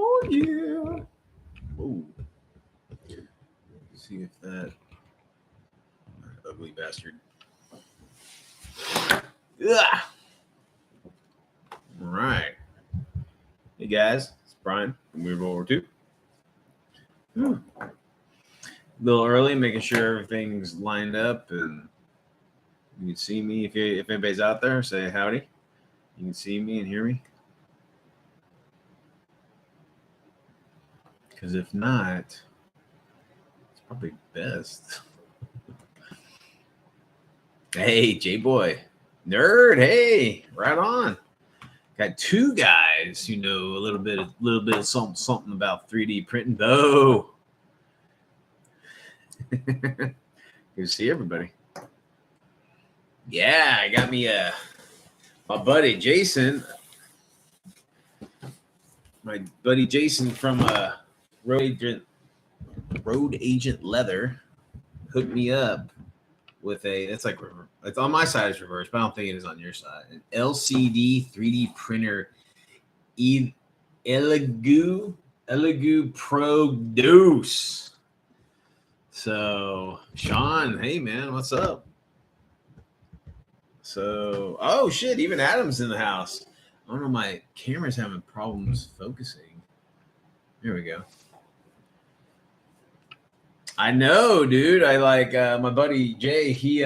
Oh yeah. Ooh. See if that ugly bastard. Ugh. All right. Hey guys, it's Brian from Weird World War II. A little early, making sure everything's lined up, and you can see me if anybody's out there. Say howdy. You can see me and hear me. Because if not, it's probably best. Hey, J-Boy. Nerd, hey, right on. Got two guys who know a little bit of something about 3D printing. Oh. Good to see everybody. Yeah, I got me my buddy Jason. My buddy Jason from Road Agent Leather hooked me up with it's on my side is reverse, but I don't think it is on your side. An LCD 3D printer, Elegoo Pro Deuce. So Sean, hey man, what's up? So oh shit, even Adam's in the house. I don't know, my camera's having problems focusing. There we go. I know, dude. I like my buddy Jay. He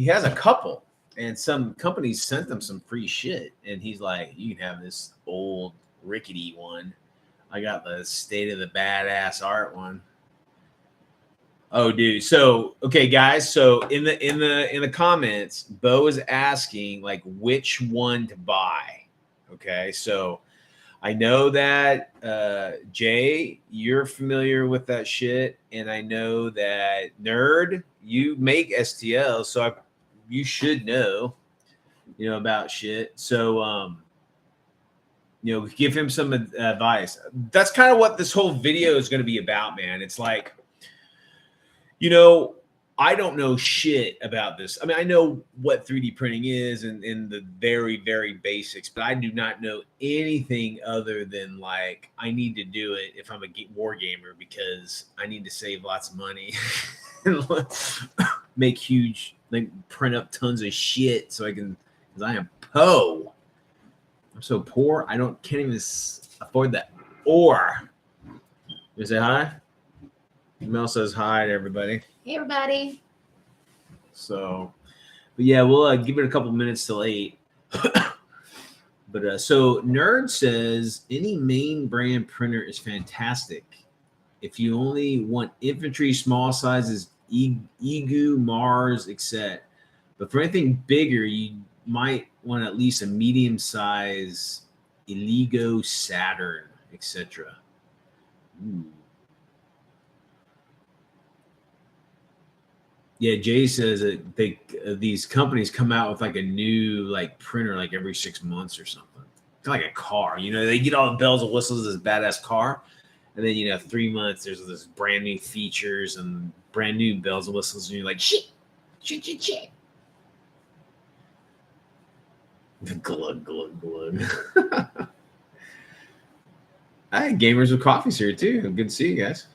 has a couple, and some companies sent them some free shit, and he's like, "You can have this old rickety one. I got the state of the badass art one." Oh, dude. So okay, guys. So in the comments, Bo is asking like which one to buy. Okay, so I know that Jay, you're familiar with that shit, and I know that Nerd, you make STL, so you should know, about shit. So give him some advice. That's kind of what this whole video is going to be about, man. It's like, I don't know shit about this. I mean, I know what 3D printing is and the very, very basics, but I do not know anything other than like, I need to do it if I'm a war gamer because I need to save lots of money and make huge, print up tons of shit so I can, because I am po. I'm so poor, can't even afford that. Or, you say hi? Mel says hi to everybody. Hey, everybody. So, but yeah, we'll give it a couple minutes till 8. But so Nerd says any main brand printer is fantastic. If you only want infantry, small sizes, Egu, Mars, etc. But for anything bigger, you might want at least a medium size Iligo, Saturn, etc. Yeah, Jay says that these companies come out with like a new printer every 6 months or something. It's like a car, they get all the bells and whistles of this badass car, and then 3 months there's this brand new features and brand new bells and whistles, and you're like shit. Glug glug glug. Hi, Gamers with Coffee's here too. Good to see you guys.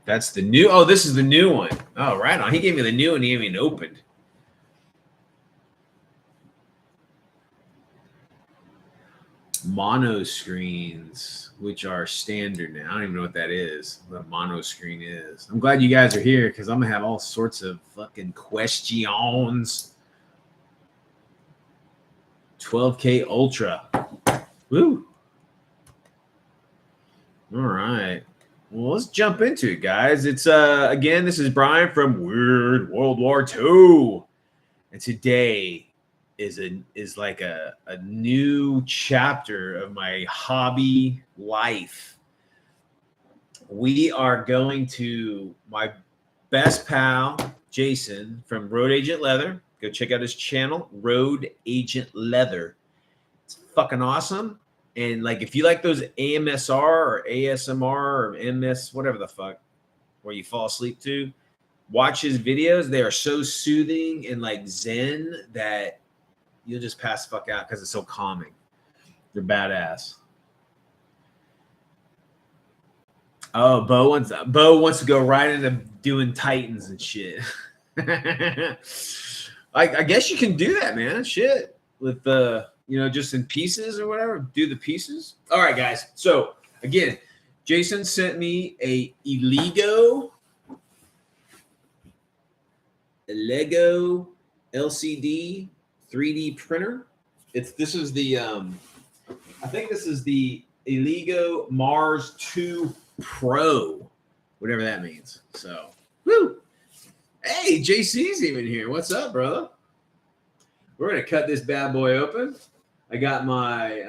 That's the new. Oh, this is the new one. Oh, right on. He gave me the new one. He haven't even opened. Mono screens, which are standard now. I don't even know what that is. What a mono screen is. I'm glad you guys are here because I'm gonna have all sorts of fucking questions. 12K Ultra. Woo. All right. Well, let's jump into it, guys. It's again, this is Brian from Weird World War II, and today is like a new chapter of my hobby life. We are going to my best pal Jason from Road Agent Leather. Go check out his channel, Road Agent Leather. It's fucking awesome. And if you like those AMSR or ASMR or MS, whatever the fuck, where you fall asleep to, watch his videos. They are so soothing and zen that you'll just pass the fuck out because it's so calming. They're badass. Oh, Bo wants to go right into doing Titans and shit. I guess you can do that, man. Shit, with the just in pieces or whatever. Do the pieces. All right, guys. So again, Jason sent me a Lego LCD 3D printer. This is the I think this is the Lego Mars 2 Pro, whatever that means. So, woo! Hey, JC's even here. What's up, brother? We're gonna cut this bad boy open. I got my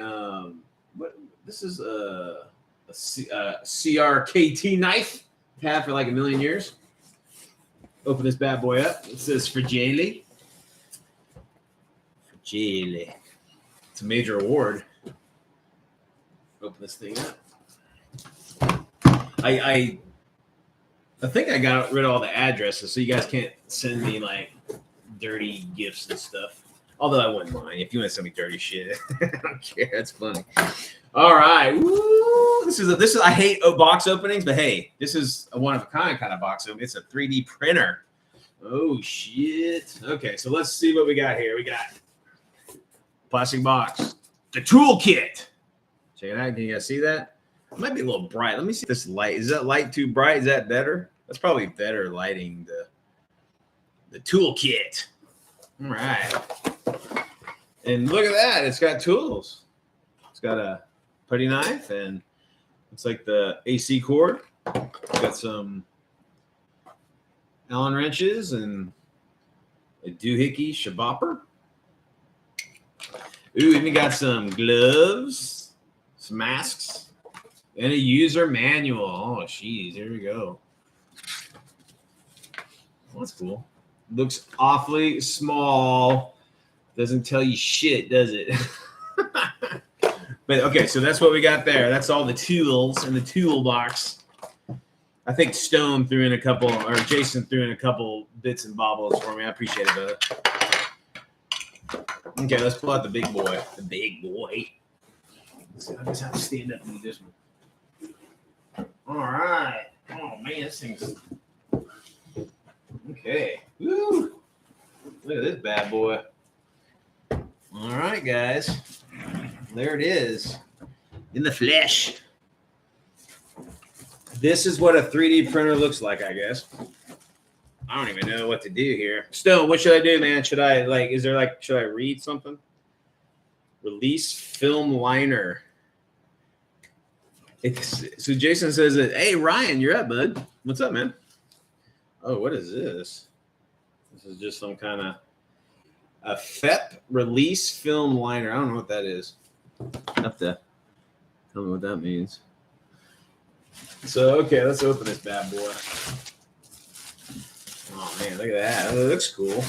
this is a CRKT knife I've had for like a million years. Open this bad boy up. It says Fragile. Fragile. It's a major award. Open this thing up. I think I got rid of all the addresses, so you guys can't send me like dirty gifts and stuff. Although I wouldn't mind if you want to send me dirty shit. I don't care. That's funny. All right. Woo! This is I hate box openings, but hey, this is a one of a kind of box opening. It's a 3D printer. Oh shit. Okay, so let's see what we got here. We got plastic box, the toolkit. Check it out. Can you guys see that? It might be a little bright. Let me see this light. Is that light too bright? Is that better? That's probably better lighting the toolkit. All right. And look at that. It's got tools. It's got a putty knife and it's like the AC cord. It's got some Allen wrenches and a doohickey shabopper. Ooh, even got some gloves, some masks, and a user manual. Oh, jeez. Here we go. Well, that's cool. Looks awfully small. Doesn't tell you shit, does it? But okay, so that's what we got there. That's all the tools in the toolbox. I think Stone threw in a couple, or Jason threw in a couple bits and bobbles for me. I appreciate it, brother. Okay, let's pull out the big boy. The big boy. Let's see, I just have to stand up and do this one. All right. Oh man, this thing's okay. Woo! Look at this bad boy. All right, guys. There it is. In the flesh. This is what a 3D printer looks like, I guess. I don't even know what to do here. Stone, what should I do, man? Should I should I read something? Release film liner. So Jason says that, hey, Ryan, you're up, bud. What's up, man? Oh, what is this? This is just some kind of a FEP release film liner. I don't know what that is. You have to tell me what that means. So, okay, let's open this bad boy. Oh, man, look at that. That looks cool.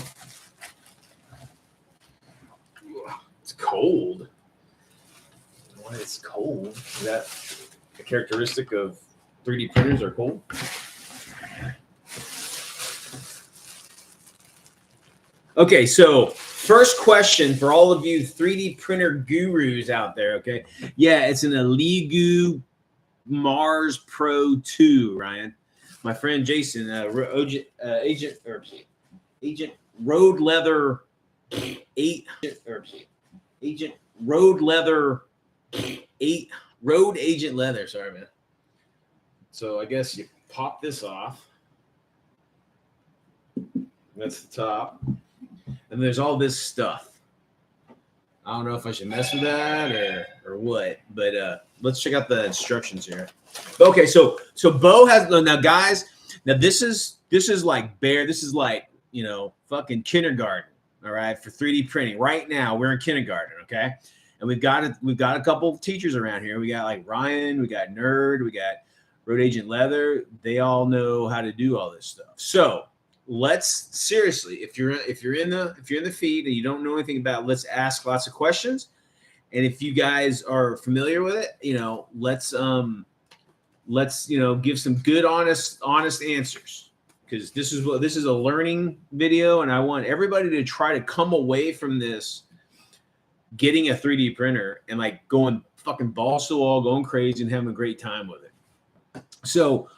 It's cold. Why it's cold? Is that a characteristic of 3D printers are cold? Okay, so first question for all of you 3D printer gurus out there, okay? Yeah, it's an Lego Mars Pro 2, Ryan. My friend Jason, Agent Road Leather 8, Agent Road Leather 8, Road Agent Leather, sorry, man. So I guess you pop this off. That's the top. And there's all this stuff. I don't know if I should mess with that or what, but let's check out the instructions here. Okay, so Bo has now, guys. Now this is like this is like fucking kindergarten. All right, for 3D printing. Right now we're in kindergarten. Okay, and we've got a couple teachers around here. We got like Ryan, we got Nerd, we got Road Agent Leather. They all know how to do all this stuff. So let's seriously, if you're in the feed and you don't know anything about it, let's ask lots of questions. And if you guys are familiar with it, let's give some good honest answers, because this is a learning video, and I want everybody to try to come away from this getting a 3D printer and like going fucking balls to the wall, going crazy, and having a great time with it. So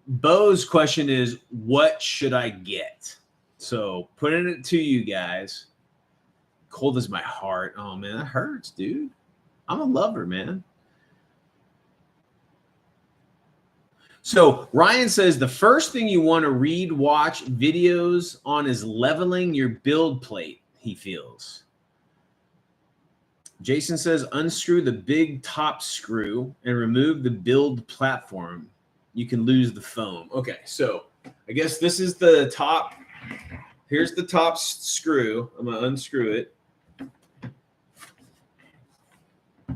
Bo's question is, what should I get? So putting it to you guys. Cold as my heart. Oh man, that hurts, dude. I'm a lover, man. So Ryan says the first thing you want to read, watch videos on is leveling your build plate, he feels. Jason says unscrew the big top screw and remove the build platform. You can lose the foam. Okay, so I guess this is the top. Here's the top screw. I'm going to unscrew it.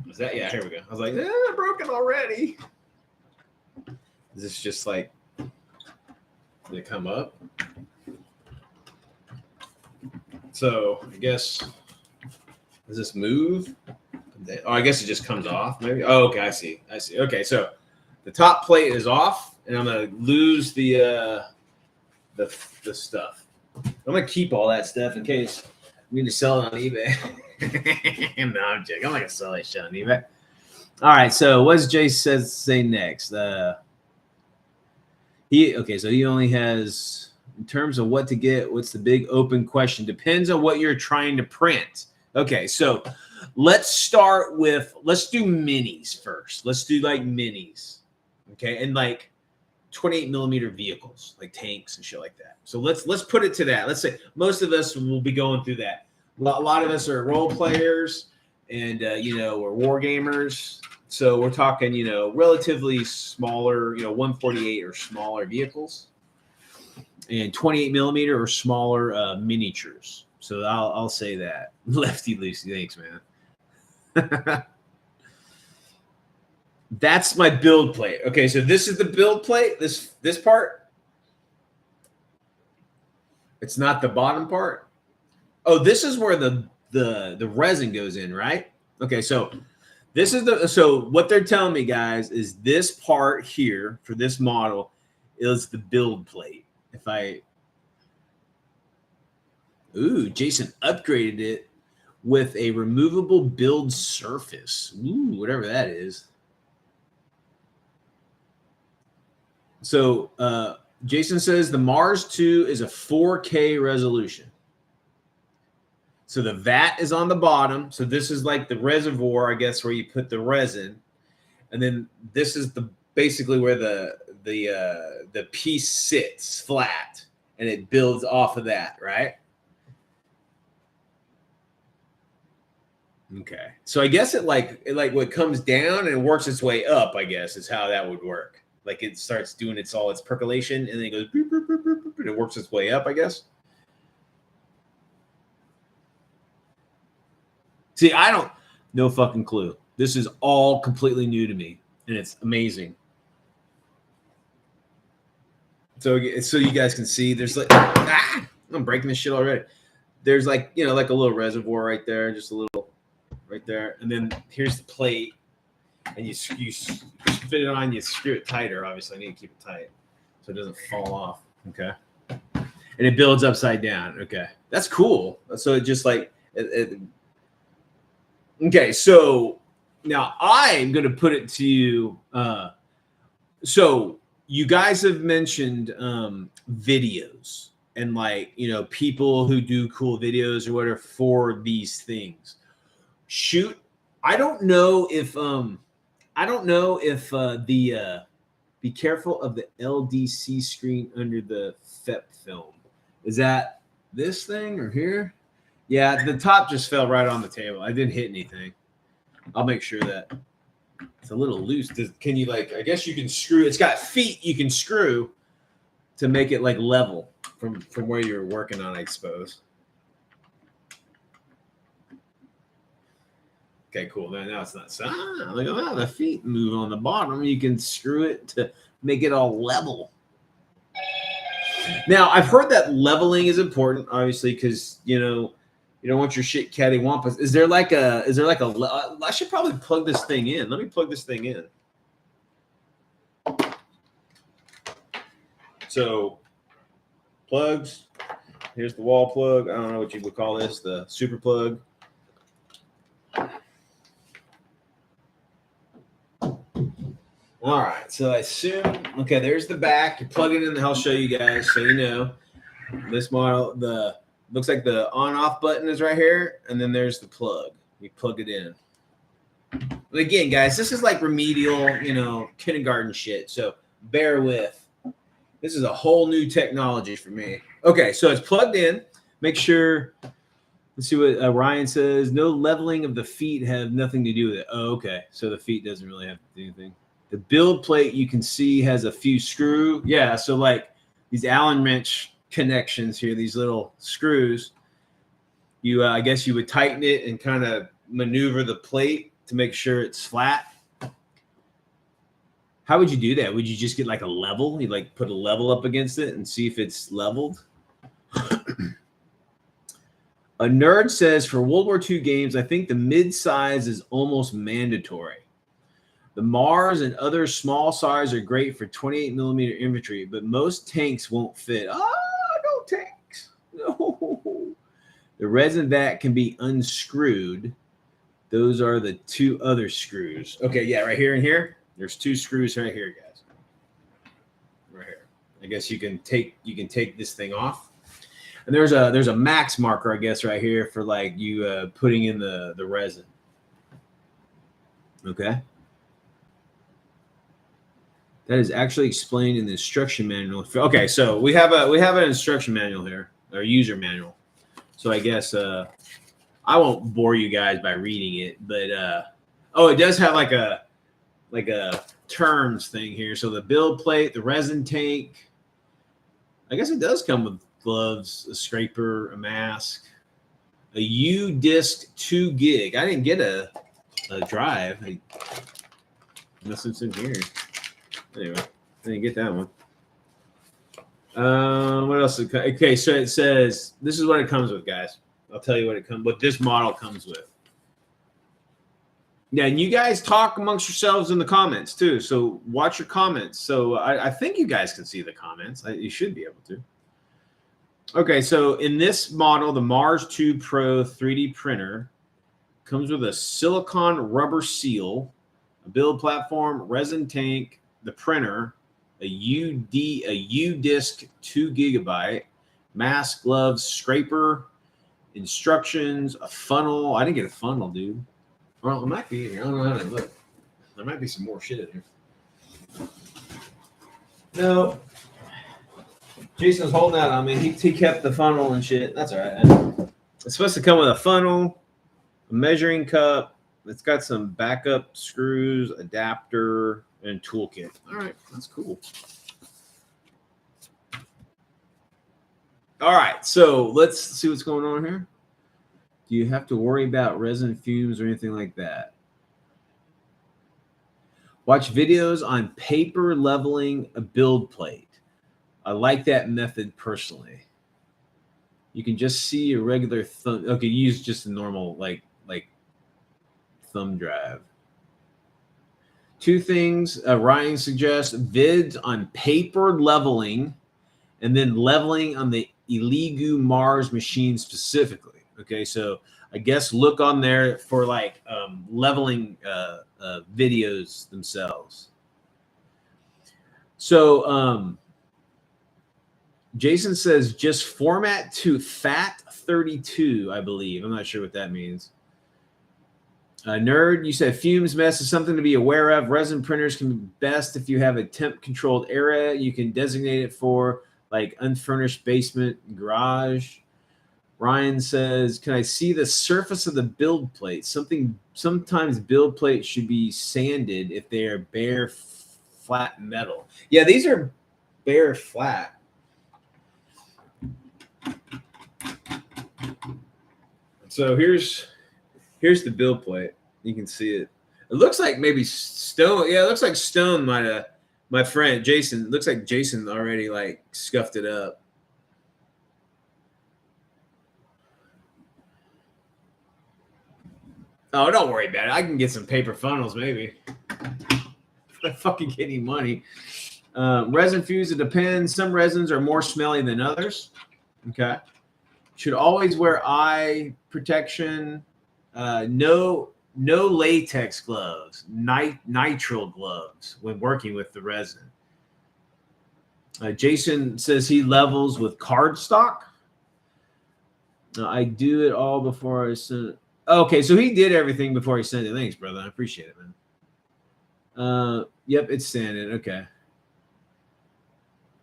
Is that? Yeah, here we go. I was like, broken already. Is this just like, did it come up? So I guess, does this move? Oh, I guess it just comes off maybe. Oh, okay, I see. Okay, so the top plate is off and I'm going to lose the stuff. I'm going to keep all that stuff in case we need to sell it on eBay. No, I'm joking. I'm not going to sell that shit on eBay. All right, so what does Jay say next? So he only has, in terms of what to get, what's the big open question? Depends on what you're trying to print. Okay, so let's do minis first. Let's do like minis. Okay, and like 28 millimeter vehicles, like tanks and shit like that. So let's put it to that. Let's say most of us will be going through that. A lot of us are role players and we're war gamers. So we're talking, relatively smaller, 148 or smaller vehicles, and 28 millimeter or smaller miniatures. So I'll say that. Lefty loosey, thanks, man. That's my build plate. Okay, so this is the build plate. This part. It's not the bottom part. Oh, this is where the resin goes in, right? Okay, so. So what they're telling me, guys, is this part here for this model is the build plate. Jason upgraded it with a removable build surface. Ooh, whatever that is. So Jason says the Mars 2 is a 4K resolution. So the vat is on the bottom. So this is like the reservoir, I guess, where you put the resin, and then this is basically where the piece sits flat, and it builds off of that, right? Okay. So I guess it what comes down and works its way up, I guess, is how that would work. Like it starts doing its percolation, and then it goes boop, boop, boop, boop, boop, and it works its way up, I guess. See, I don't, no fucking clue. This is all completely new to me, and it's amazing. So you guys can see, there's like, I'm breaking this shit already. There's like, like a little reservoir right there, just a little right there, and then here's the plate, and you fit it on, you screw it tighter. Obviously, I need to keep it tight so it doesn't fall off. Okay, and it builds upside down. Okay, that's cool. So it just like Okay, so now I'm going to put it to you. So you guys have mentioned videos and people who do cool videos or whatever for these things. Shoot, I don't know if be careful of the LDC screen under the FEP film. Is that this thing or here? Yeah, the top just fell right on the table. I didn't hit anything. I'll make sure that it's a little loose. Can you I guess you can screw. It's got feet you can screw to make it level from where you're working on, I suppose. Okay, cool. Now it's not. Look at that. The feet move on the bottom. You can screw it to make it all level. Now, I've heard that leveling is important, obviously, because you don't want your shit cattywampus. Is there I should probably plug this thing in. Let me plug this thing in. So, plugs. Here's the wall plug. I don't know what you would call this, the super plug. All right, so I assume, okay, there's the back. You plug it in, I'll show you guys so you know. This model, the looks like the on-off button is right here, and then there's the plug. We plug it in. But again, guys, this is like remedial, you know, kindergarten shit, so bear with. This is a whole new technology for me. Okay, so it's plugged in. Make sure, let's see what Ryan says. No leveling of the feet have nothing to do with it. Oh, okay, so the feet doesn't really have to do anything. The build plate you can see has a few screw. Yeah, so like these Allen wrench connections here, these little screws. You, I guess you would tighten it and kind of maneuver the plate to make sure it's flat. How would you do that? Would you just get like a level? You like put a level up against it and see if it's leveled? A nerd says for World War II games, I think the mid-size is almost mandatory. The Mars and other small size are great for 28 millimeter infantry, but most tanks won't fit. Ah, no tanks. No. The resin vat can be unscrewed. Those are the two other screws. Okay, yeah, right here and here. There's two screws right here, guys. Right here. I guess you can take this thing off. And there's a max marker, I guess, right here for like you putting in the resin. Okay. That is actually explained in the instruction manual. Okay, so we have an instruction manual here, or user manual. So I guess I won't bore you guys by reading it, but oh, it does have like a terms thing here. So the build plate, the resin tank. I guess it does come with gloves, a scraper, a mask, a U disc 2 gig. I didn't get a drive. Unless it's in here. Anyway, I didn't get that one. What else? Okay, so it says this is what it comes with, guys. I'll tell you what this model comes with. Yeah, and you guys talk amongst yourselves in the comments too. So watch your comments. So I think you guys can see the comments. You should be able to. Okay, so in this model, the Mars 2 Pro 3D printer comes with a silicone rubber seal, a build platform, resin tank, the printer, a U disc 2 gigabyte, mask, gloves, scraper, instructions, a funnel. I didn't get a funnel, dude. Well, it might be in here. I don't know how to look. There might be some more shit in here. No. Jason's holding out on me. He kept the funnel and shit. That's all right. It's supposed to come with a funnel, a measuring cup. It's got some backup screws, adapter, and toolkit. All right, that's cool. All right, so let's see what's going on here. Do you have to worry about resin fumes or anything like that? Watch videos on paper leveling a build plate. I like that method personally. You can just see a regular thumb. Okay, use just a normal like thumb drive. Two things Ryan suggests: vids on paper leveling, and then leveling on the Elegoo Mars machine specifically. Okay, so I guess look on there for like leveling videos themselves. So Jason says just format to FAT32, I believe. I'm not sure what that means. Nerd, you said fumes mess is something to be aware of. Resin printers can be best if you have a temp-controlled area. You can designate it for like unfurnished basement, garage. Ryan says, can I see the surface of the build plate? Sometimes build plates should be sanded if they are bare, flat metal. Yeah, these are bare, flat. So here's the build plate. You can see it. It looks like maybe Stone. Yeah, it looks like Stone might have. My friend Jason. It looks like Jason already like scuffed it up. Oh, don't worry about it. I can get some paper funnels maybe. If I fucking get any money. Resin fuse, it depends. Some resins are more smelly than others. Okay. Should always wear eye protection. No No latex gloves, nitrile gloves when working with the resin. Jason says he levels with cardstock. I do it all before I send. Okay, so he did everything before he sent it. Thanks, brother. I appreciate it, man. Yep, it's sanded. Okay.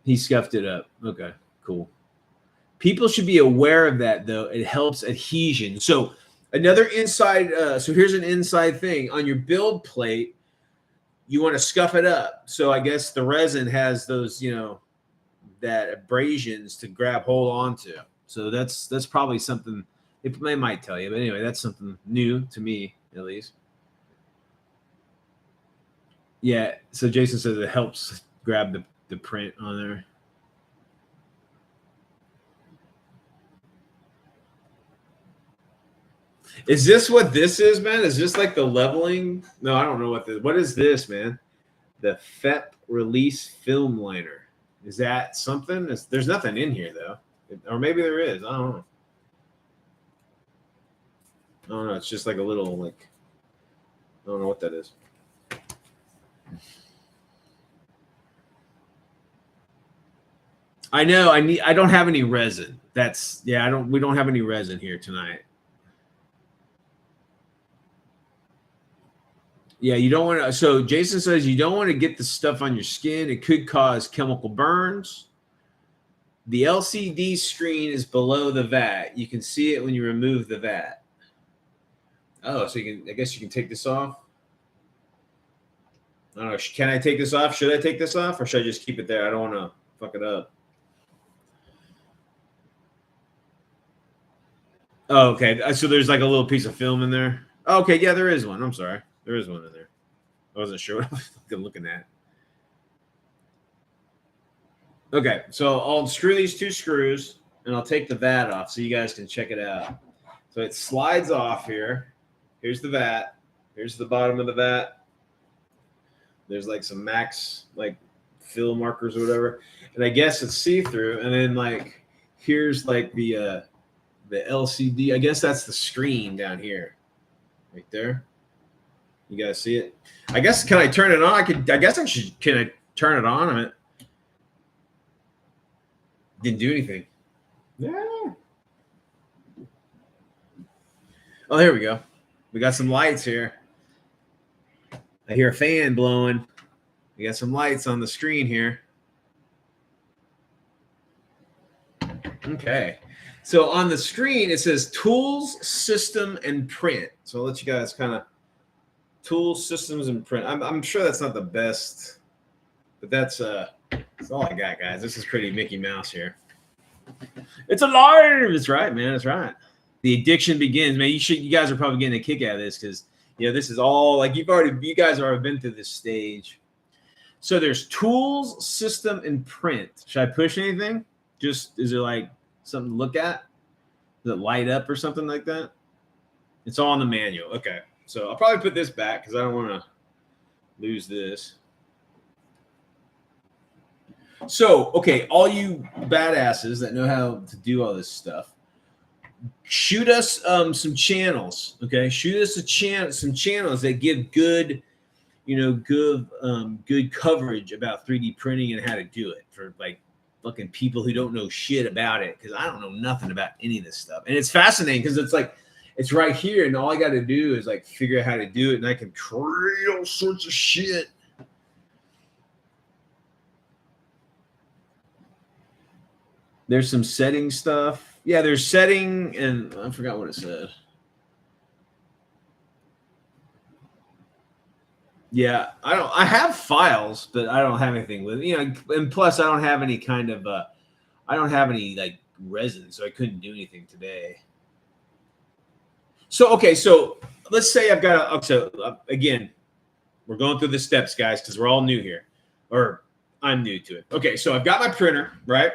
He scuffed it up. Okay, cool. People should be aware of that, though. It helps adhesion. So another inside. So here's an inside thing on your build plate. You want to scuff it up. So I guess the resin has those, that abrasions to grab hold onto. So that's probably something they might tell you. But anyway, that's something new to me, at least. Yeah. So Jason says it helps grab the print on there. Is this what this is, man? Is this like the leveling? No, I don't know what is this, man? The FEP release film liner. Is that something? There's nothing in here though. Or maybe there is. I don't know. It's just like a little I don't know what that is. I know. I don't have any resin. We don't have any resin here tonight. Yeah, you don't want to. So Jason says you don't want to get the stuff on your skin. It could cause chemical burns. The LCD screen is below the vat. You can see it when you remove the vat. Oh, so I guess you can take this off. I don't know. Can I take this off? Should I take this off, or should I just keep it there? I don't want to fuck it up. Oh, okay. So there's like a little piece of film in there. Oh, okay, yeah, there is one. I'm sorry. There is one in there. I wasn't sure what I was looking at. Okay, so I'll screw these two screws, and I'll take the vat off so you guys can check it out. So it slides off here. Here's the vat. Here's the bottom of the vat. There's like some max fill markers or whatever, and I guess it's see-through. And then here's the LCD. I guess that's the screen down here, right there. You guys see it? I guess can I turn it on? Can I turn it on? It didn't do anything. Yeah. Oh, here we go. We got some lights here. I hear a fan blowing. We got some lights on the screen here. Okay. So on the screen, it says Tools, System, and Print. So I'll let you guys kind of Tools, Systems, and Print. I'm sure that's not the best, but that's all I got, guys. This is pretty Mickey Mouse here. It's alive. That's right, man. That's right. The addiction begins, man. You guys are probably getting a kick out of this because this is all you guys have already been through this stage. So there's Tools, System, and Print. Should I push anything? Is there something to look at? Does it light up or something like that? It's all in the manual. Okay. So I'll probably put this back because I don't want to lose this. So, okay, all you badasses that know how to do all this stuff, shoot us some channels, okay? Shoot us some channels that give good, good coverage about 3D printing and how to do it for fucking people who don't know shit about it, because I don't know nothing about any of this stuff. And it's fascinating because it's right here, and all I got to do is figure out how to do it, and I can create all sorts of shit. There's some setting stuff. Yeah, there's setting, and I forgot what it said. Yeah, I have files, but I don't have anything with it. And plus I don't have any kind of I don't have any resin, so I couldn't do anything today. So okay, so let's say I've got again, we're going through the steps, guys, because we're all new here, or I'm new to it. Okay, so I've got my printer, right?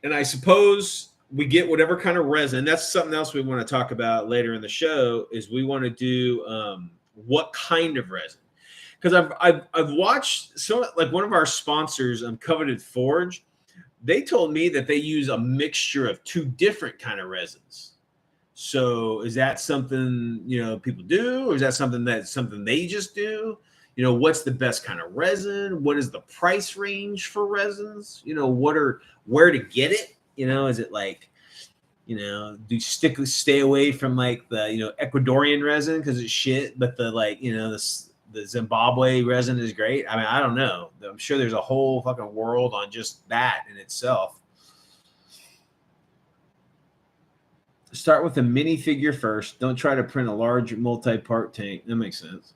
And I suppose we get whatever kind of resin. That's something else we want to talk about later in the show. Is we want to do what kind of resin? Because I've watched one of our sponsors, Coveted Forge. They told me that they use a mixture of two different kind of resins. So is that something, people do, or is that something they just do? What's the best kind of resin? What is the price range for resins? Where to get it? Is it like, do stay away from like the, Ecuadorian resin because it's shit, but the like, the Zimbabwe resin is great. I mean, I don't know. I'm sure there's a whole fucking world on just that in itself. Start with a minifigure first. Don't try to print a large multi-part tank. That makes sense.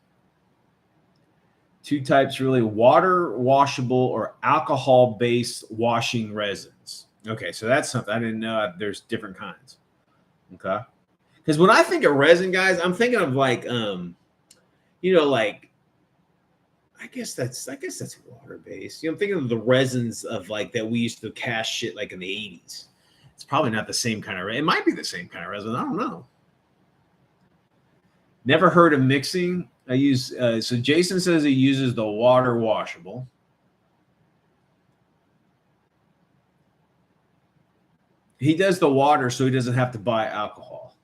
Two types really: water washable or alcohol-based washing resins. Okay, so that's something I didn't know. There's different kinds. Okay, because when I think of resin, guys, I'm thinking of like, like I guess that's water-based. I'm thinking of the resins of like that we used to cast shit like in the 80s. It's probably not the same kind of. It might be the same kind of resin. I don't know. Never heard of mixing. I use so Jason says he uses the water washable. He does the water so he doesn't have to buy alcohol.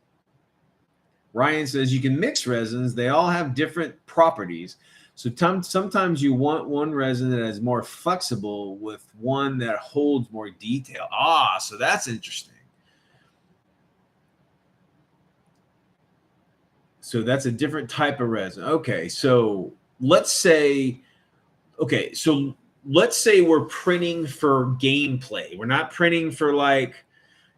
Ryan says you can mix resins. They all have different properties. So sometimes you want one resin that is more flexible with one that holds more detail. So that's interesting. So that's a different type of resin. Okay, so let's say we're printing for gameplay. We're not printing for like,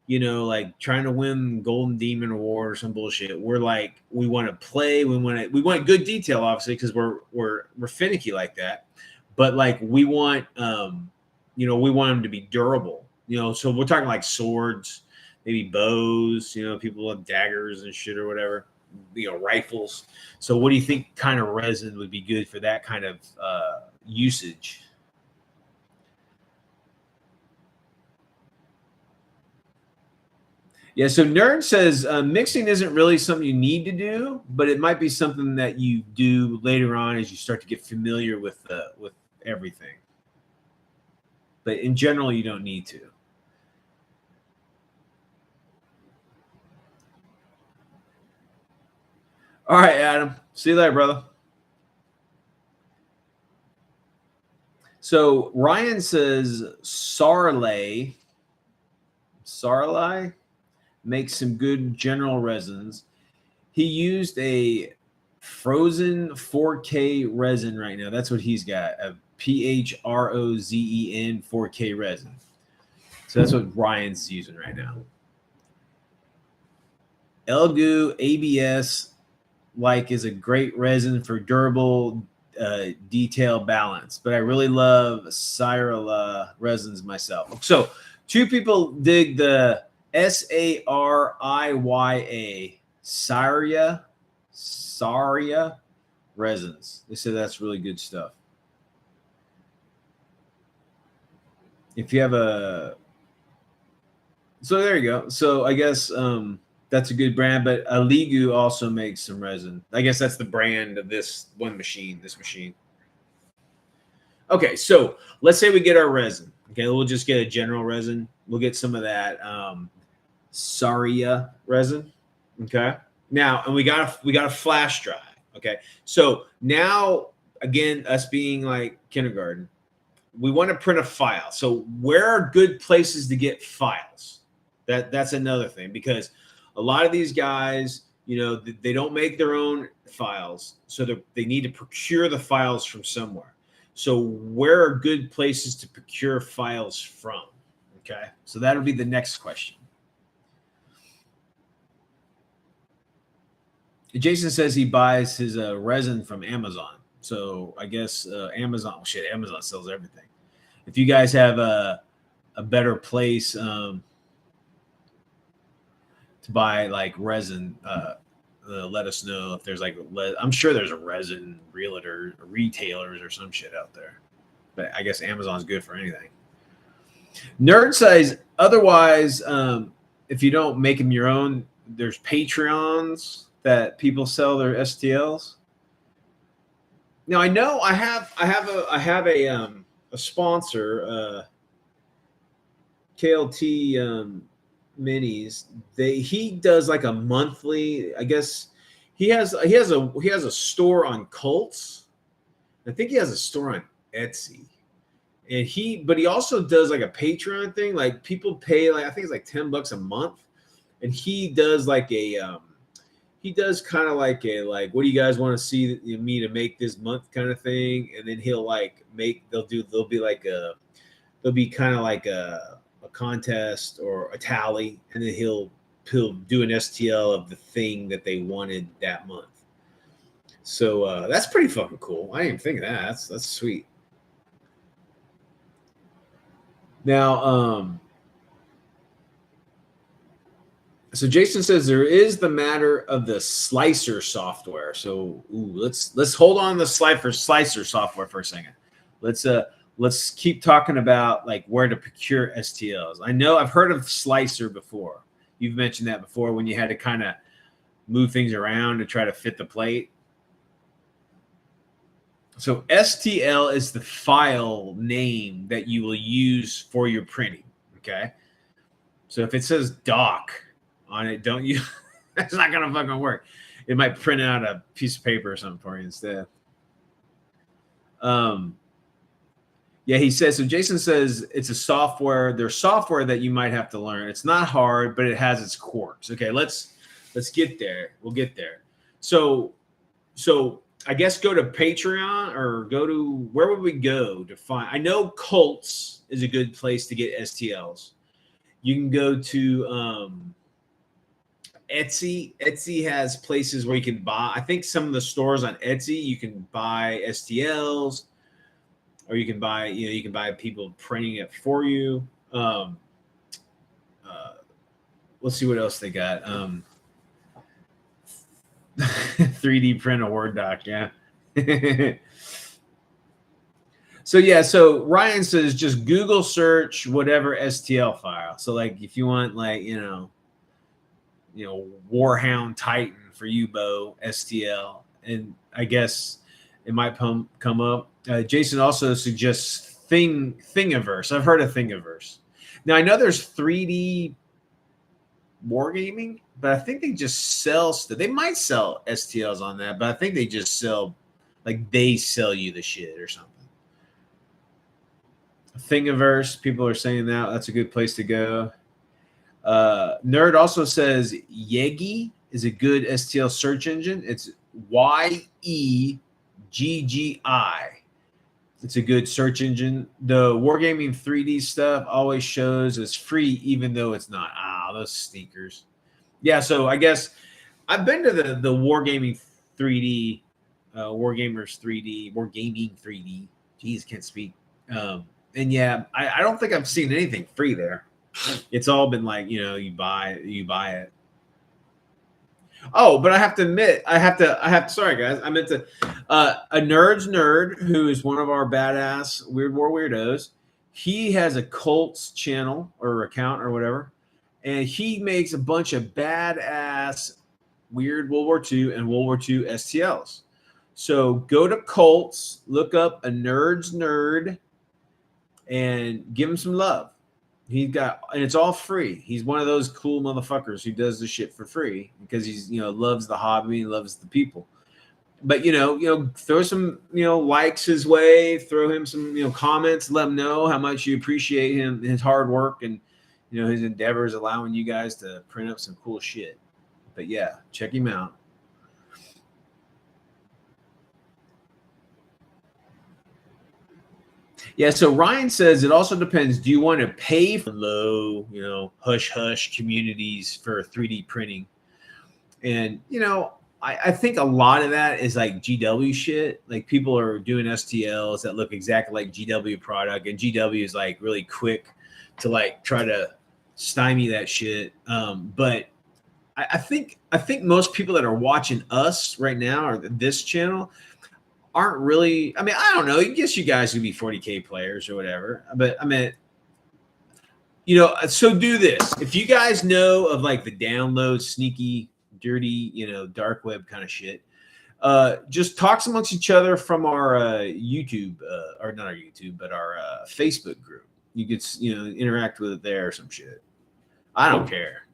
like trying to win Golden Demon Award or some bullshit. We're like, we want to play. We want good detail, obviously, because we're finicky like that. But like we want, we want them to be durable. So we're talking like swords, maybe bows. People have daggers and shit or whatever. Rifles. So what do you think kind of resin would be good for that kind of usage? Yeah, so Nerd says mixing isn't really something you need to do, but it might be something that you do later on as you start to get familiar with everything. But in general, you don't need to. All right, Adam. See you later, brother. So Ryan says Sarlai makes some good general resins. He used a frozen 4K resin right now. That's what he's got, a PHROZEN 4K resin. So that's what Ryan's using right now. Elgu ABS is a great resin for durable detail balance, but I really love Sariya resins myself. So two people dig the Sariya resins. They say that's really good stuff. If you have so there you go. So I guess that's a good brand, but Aligu also makes some resin. I guess that's the brand of this machine. Okay, so let's say we get our resin. Okay, we'll just get a general resin. We'll get some of that Sariya resin. Okay. Now, and we got a flash drive. Okay. So now, again, us being like kindergarten, we want to print a file. So where are good places to get files? That's another thing, because a lot of these guys, they don't make their own files, so they need to procure the files from somewhere. So where are good places to procure files from? Okay, so that'll be the next question. Jason says he buys his resin from Amazon. So I guess Amazon sells everything. If you guys have a better place to buy like resin, let us know if there's like, I'm sure there's a resin retailers or some shit out there, but I guess Amazon's good for anything. Nerd says otherwise, if you don't make them your own, there's Patreons that people sell their STLs. Now I know I have a sponsor, KLT minis. He does like a monthly. I guess he has a store on Colts. I think he has a store on Etsy. And he also does like a Patreon thing. Like people pay like I think it's like $10 a month, and he does like he does kind of like a like what do you guys want to see me to make this month kind of thing, and then he'll like make they'll be like there'll be kind of like a contest or a tally, and then he'll do an STL of the thing that they wanted that month. So that's pretty fucking cool. I didn't even think of that. That's sweet. Now, so Jason says there is the matter of the slicer software. So let's hold on to the slicer software for a second. Let's keep talking about like where to procure STLs. I know I've heard of slicer before. You've mentioned that before when you had to kind of move things around to try to fit the plate. So STL is the file name that you will use for your printing. Okay. So if it says doc on it, don't you? That's not gonna fucking work. It might print out a piece of paper or something for you instead. Yeah, he says so. Jason says it's a software. There's software that you might have to learn. It's not hard, but it has its quirks. Okay, let's get there. We'll get there. So I guess go to Patreon or go to where would we go to find? I know Colts is a good place to get STLs. You can go to Etsy. Etsy has places where you can buy. I think some of the stores on Etsy you can buy STLs, or you can buy people printing it for you. Let's see what else they got. 3D print a Word doc, yeah. So Ryan says just Google search whatever STL file. So like if you want like Warhound Titan for Bo STL, and I guess it might come up. Jason also suggests Thingiverse. I've heard of Thingiverse. Now I know there's 3D wargaming, but I think they just sell stuff. They might sell STLs on that, but I think they just sell they sell you the shit or something. Thingiverse, people are saying that's a good place to go. Nerd also says Yegi is a good STL search engine. It's YEGGI. It's a good search engine. The Wargaming 3D stuff always shows as free, even though it's not. Those sneakers. Yeah, so I guess I've been to the Wargaming 3D, Wargamers 3D, Wargaming 3D. Jeez, can't speak. And yeah, I don't think I've seen anything free there. It's all been like, you buy it. Oh, but I have to admit, sorry guys, I meant to, a nerd's nerd who is one of our badass Weird War Weirdos. He has a Colts channel or account or whatever, and he makes a bunch of badass weird World War II and World War II STLs. So go to Colts, look up a nerd's nerd, and give him some love. And it's all free. He's one of those cool motherfuckers who does the shit for free because he's, loves the hobby, loves the people. But, throw some, likes his way, throw him some, comments, let him know how much you appreciate him, his hard work, and, his endeavors allowing you guys to print up some cool shit. But yeah, check him out. Yeah, so Ryan says it also depends. Do you want to pay for low, hush communities for 3D printing? And, I think a lot of that is like GW shit. Like people are doing STLs that look exactly like GW product, and GW is like really quick to like try to stymie that shit. But I think most people that are watching us right now or this channel aren't really, I don't know. I guess you guys could be 40K players or whatever. But so do this. If you guys know of like the download, sneaky, dirty, dark web kind of shit, just talk amongst each other from our YouTube, or not our YouTube, but our Facebook group. You could, interact with it there or some shit. I don't care.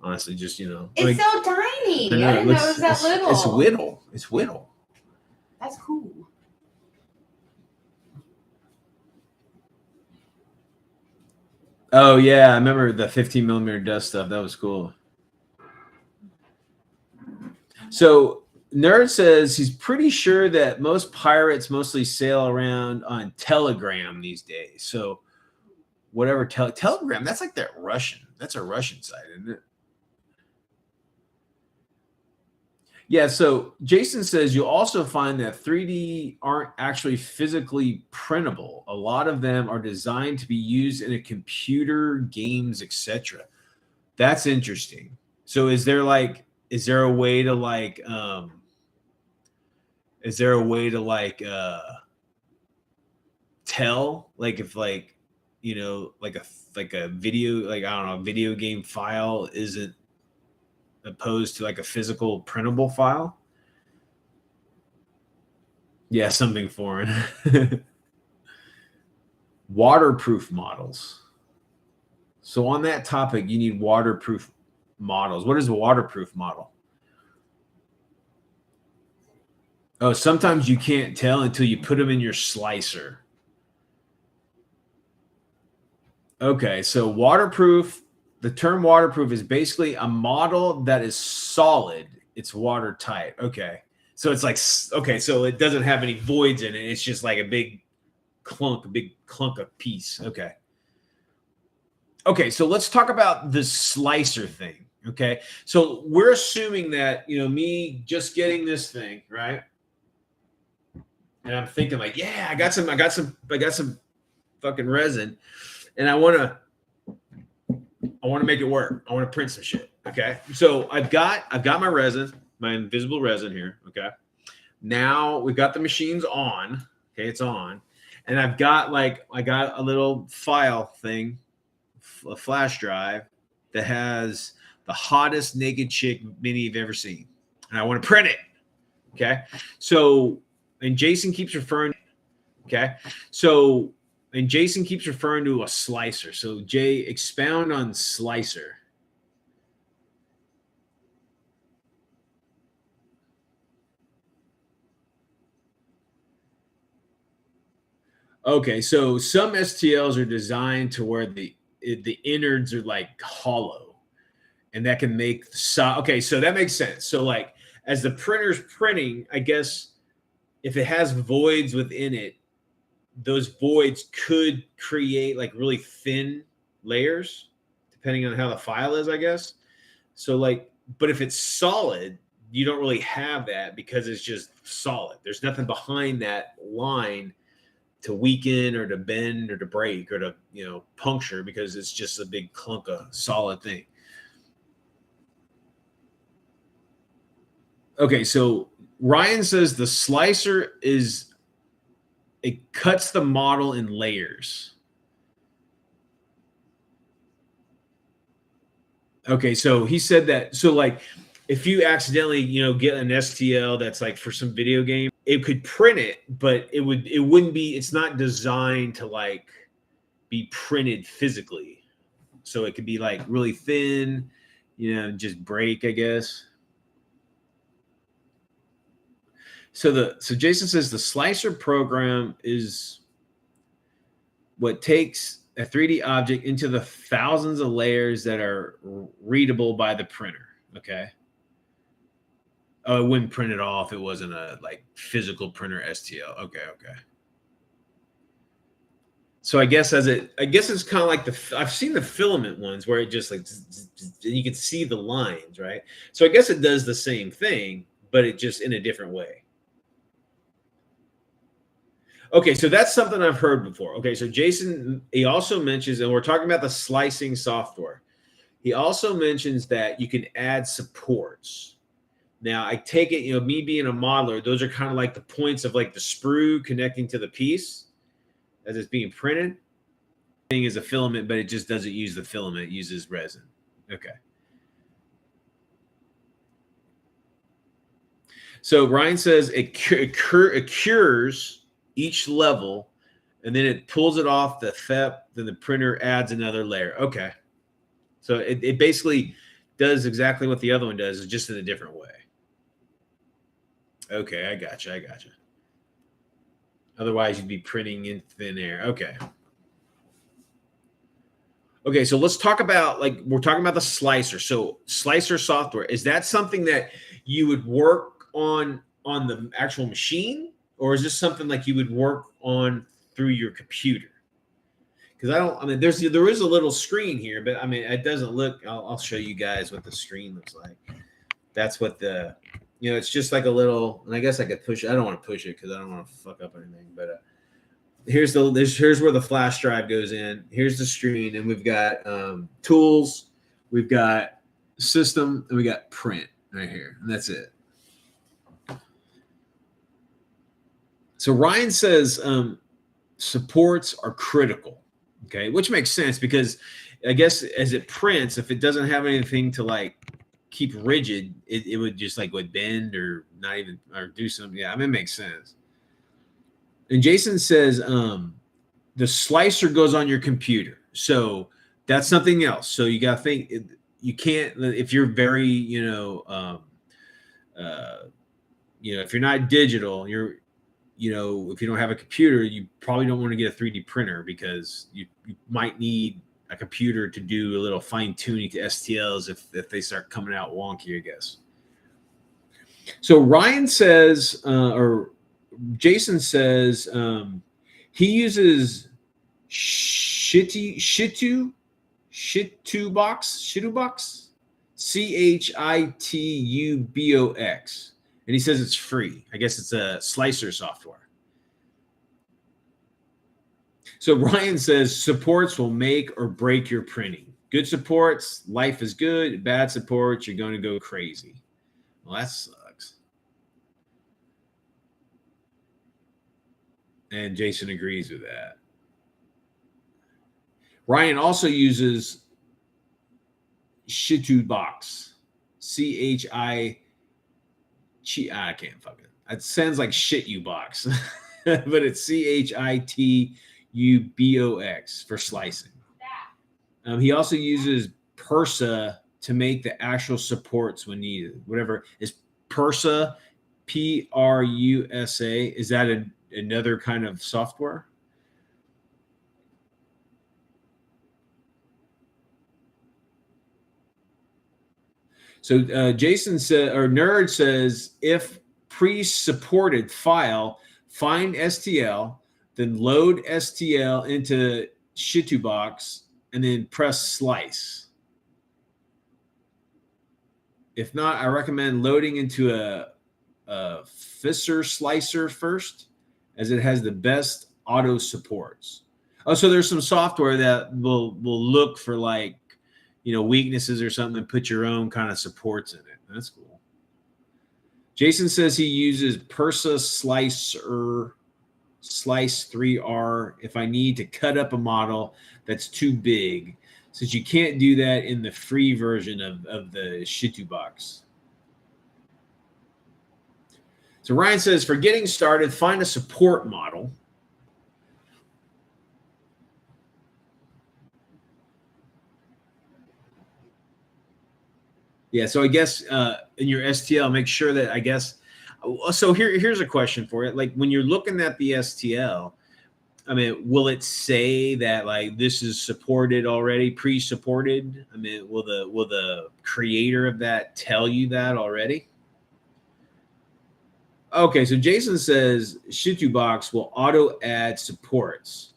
Honestly, just, you know. It's so tiny. I didn't know it was that little. It's whittle. It's whittle. That's cool. Oh, yeah. I remember the 15 millimeter dust stuff. That was cool. So Nerd says he's pretty sure that most pirates mostly sail around on Telegram these days. So whatever Telegram, that's like that Russian. That's a Russian site, isn't it? Yeah, so Jason says you'll also find that 3D aren't actually physically printable. A lot of them are designed to be used in a computer, games, etc. That's interesting. So is there a way to tell, like, if, like, you know, like a video, like, I don't know, a video game file isn't opposed to like a physical printable file? Yeah, something foreign. Waterproof models. So on that topic, you need waterproof models. What is a waterproof model? Oh, sometimes you can't tell until you put them in your slicer. Okay, so waterproof, the term waterproof is basically a model that is solid. It's watertight. Okay. So it's like, okay, so it doesn't have any voids in it. It's just like a big clunk of piece. Okay. Okay, so let's talk about the slicer thing. Okay. So we're assuming that, you know, me just getting this thing, right? And I'm thinking like, yeah, I got some fucking resin, and I want to make it work. I want to print some shit. Okay. So I've got my resin, my invisible resin here. Okay. Now we've got the machines on. Okay. It's on. And I got a little file thing, a flash drive that has the hottest naked chick mini you've ever seen. And I want to print it. Okay. So, and Jason keeps referring to a slicer. So Jay, expound on slicer. Okay, so some STLs are designed to where the innards are like hollow, and that can make okay, so that makes sense. So like as the printer's printing, I guess if it has voids within it, those voids could create like really thin layers depending on how the file is, I guess. So like, but if it's solid, you don't really have that because it's just solid. There's nothing behind that line to weaken or to bend or to break or to, you know, puncture, because it's just a big clunk of solid thing. Okay, so Ryan says the slicer it cuts the model in layers. Okay, so he said that, so like if you accidentally, you know, get an STL that's like for some video game, it could print it, but it wouldn't be, it's not designed to like be printed physically. So it could be like really thin, you know, just break, I guess. So Jason says the slicer program is what takes a 3D object into the thousands of layers that are readable by the printer. Okay. Oh, it wouldn't print it off. It wasn't a like physical printer STL. Okay. So I guess it's kind of like I've seen the filament ones where it just like, you can see the lines, right? So I guess it does the same thing, but it just in a different way. Okay, so that's something I've heard before. Okay, so Jason, he also mentions, and we're talking about the slicing software. He also mentions that you can add supports. Now, I take it, you know, me being a modeler, those are kind of like the points of like the sprue connecting to the piece as it's being printed. The thing is a filament, but it just doesn't use the filament. It uses resin. Okay. So Ryan says it cures each level, and then it pulls it off the FEP, then the printer adds another layer. Okay. So it basically does exactly what the other one does, just in a different way. Okay, I gotcha. Otherwise, you'd be printing in thin air. Okay. Okay, so let's talk about, like, we're talking about the slicer. So slicer software, is that something that you would work on the actual machine, or is this something like you would work on through your computer? Because I mean, there is a little screen here, but I mean, it doesn't look. I'll show you guys what the screen looks like. That's what it's just like a little. And I guess I could push. I don't want to push it because I don't want to fuck up anything. But here's where the flash drive goes in. Here's the screen, and we've got tools, we've got system, and we got print right here, and that's it. So Ryan says supports are critical. Okay, which makes sense because I guess as it prints, if it doesn't have anything to like keep rigid, it would just like would bend or not even or do something. Yeah, I mean, it makes sense. And Jason says the slicer goes on your computer, so that's something else. So you got to think you can't if you're very if you're not digital, if you don't have a computer, you probably don't want to get a 3D printer because you might need a computer to do a little fine tuning to STLs if they start coming out wonky, I guess. So Ryan says, or Jason says, he uses Shitubox, Chitubox, and he says it's free. I guess it's a slicer software. So Ryan says supports will make or break your printing. Good supports, life is good. Bad supports, you're going to go crazy. Well, that sucks. And Jason agrees with that. Ryan also uses Chitubox, I can't fucking. It sounds like shit you box, but it's Chitubox for slicing. He also uses Persa to make the actual supports when needed. Whatever is Persa, Prusa. Is that another kind of software? So Jason said, or Nerd says, if pre-supported file, find STL, then load STL into Chitubox, and then press slice. If not, I recommend loading into a Fisser slicer first, as it has the best auto supports. Oh, so there's some software that will look for like weaknesses or something and put your own kind of supports in it. That's cool. Jason says he uses Persa Slicer Slice 3R if I need to cut up a model that's too big, since you can't do that in the free version of the Chitubox. So Ryan says, for getting started, find a support model. Yeah, so I guess in your STL, make sure that so here's a question for it. Like when you're looking at the STL, I mean, will it say that like this is supported already, pre-supported? I mean, will the creator of that tell you that already? Okay, so Jason says Chitubox will auto add supports.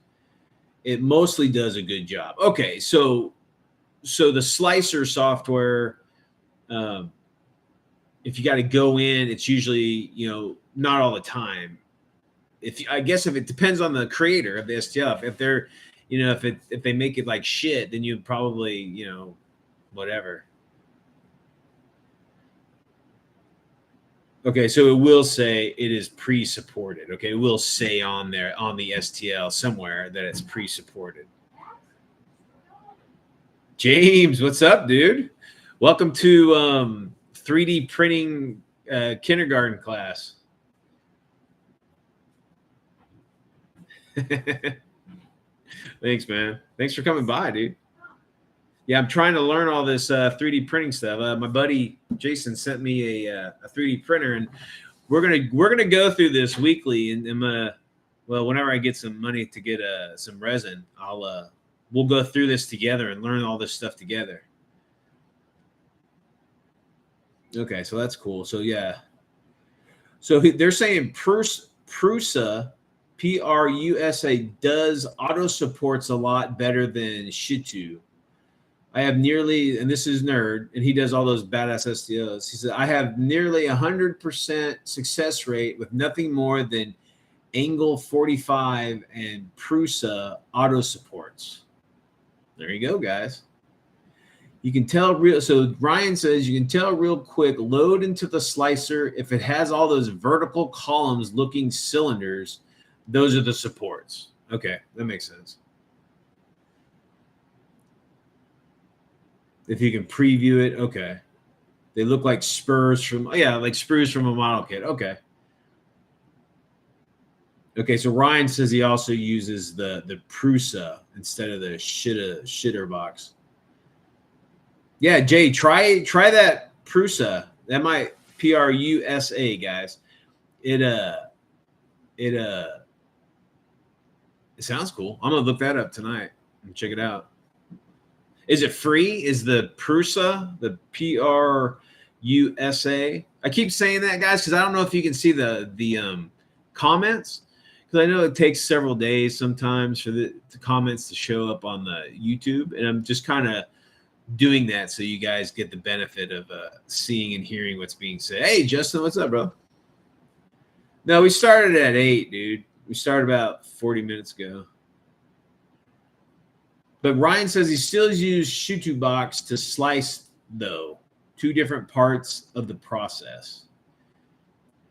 It mostly does a good job. Okay, so the slicer software, if you got to go in, it's usually not all the time. I guess if it depends on the creator of the STL, if they're if they make it like shit, then you probably whatever. Okay, so it will say it is pre-supported. Okay, it will say on there on the STL somewhere that it's pre-supported. James, what's up, dude? Welcome to 3D printing kindergarten class. Thanks, man. Thanks for coming by, dude. Yeah, I'm trying to learn all this 3D printing stuff. My buddy Jason sent me a 3D printer, and we're gonna go through this weekly. And well, whenever I get some money to get some resin, we'll go through this together and learn all this stuff together. Okay, so that's cool. So yeah, so they're saying Prusa, Prusa does auto supports a lot better than Shitu. I have nearly, and this is Nerd, and he does all those badass STOs. He said, I have nearly 100% success rate with nothing more than Angle 45 and Prusa auto supports. There you go, guys. You can tell real. So Ryan says you can tell real quick. Load into the slicer if it has all those vertical columns looking cylinders. Those are the supports. Okay, that makes sense. If you can preview it, okay. They look like spurs from like sprues from a model kit. Okay. Okay, so Ryan says he also uses the Prusa instead of the shitter box. Yeah, Jay, try that Prusa. That might Prusa, guys. It sounds cool. I'm gonna look that up tonight and check it out. Is it free? Is the Prusa, the Prusa? I keep saying that, guys, because I don't know if you can see the comments. Because I know it takes several days sometimes for the comments to show up on the YouTube, and I'm just kind of doing that so you guys get the benefit of seeing and hearing what's being said. Hey, Justin, what's up, bro? No, we started at 8, dude. We started about 40 minutes ago. But Ryan says he still uses Shutu box to slice, though. 2 different parts of the process.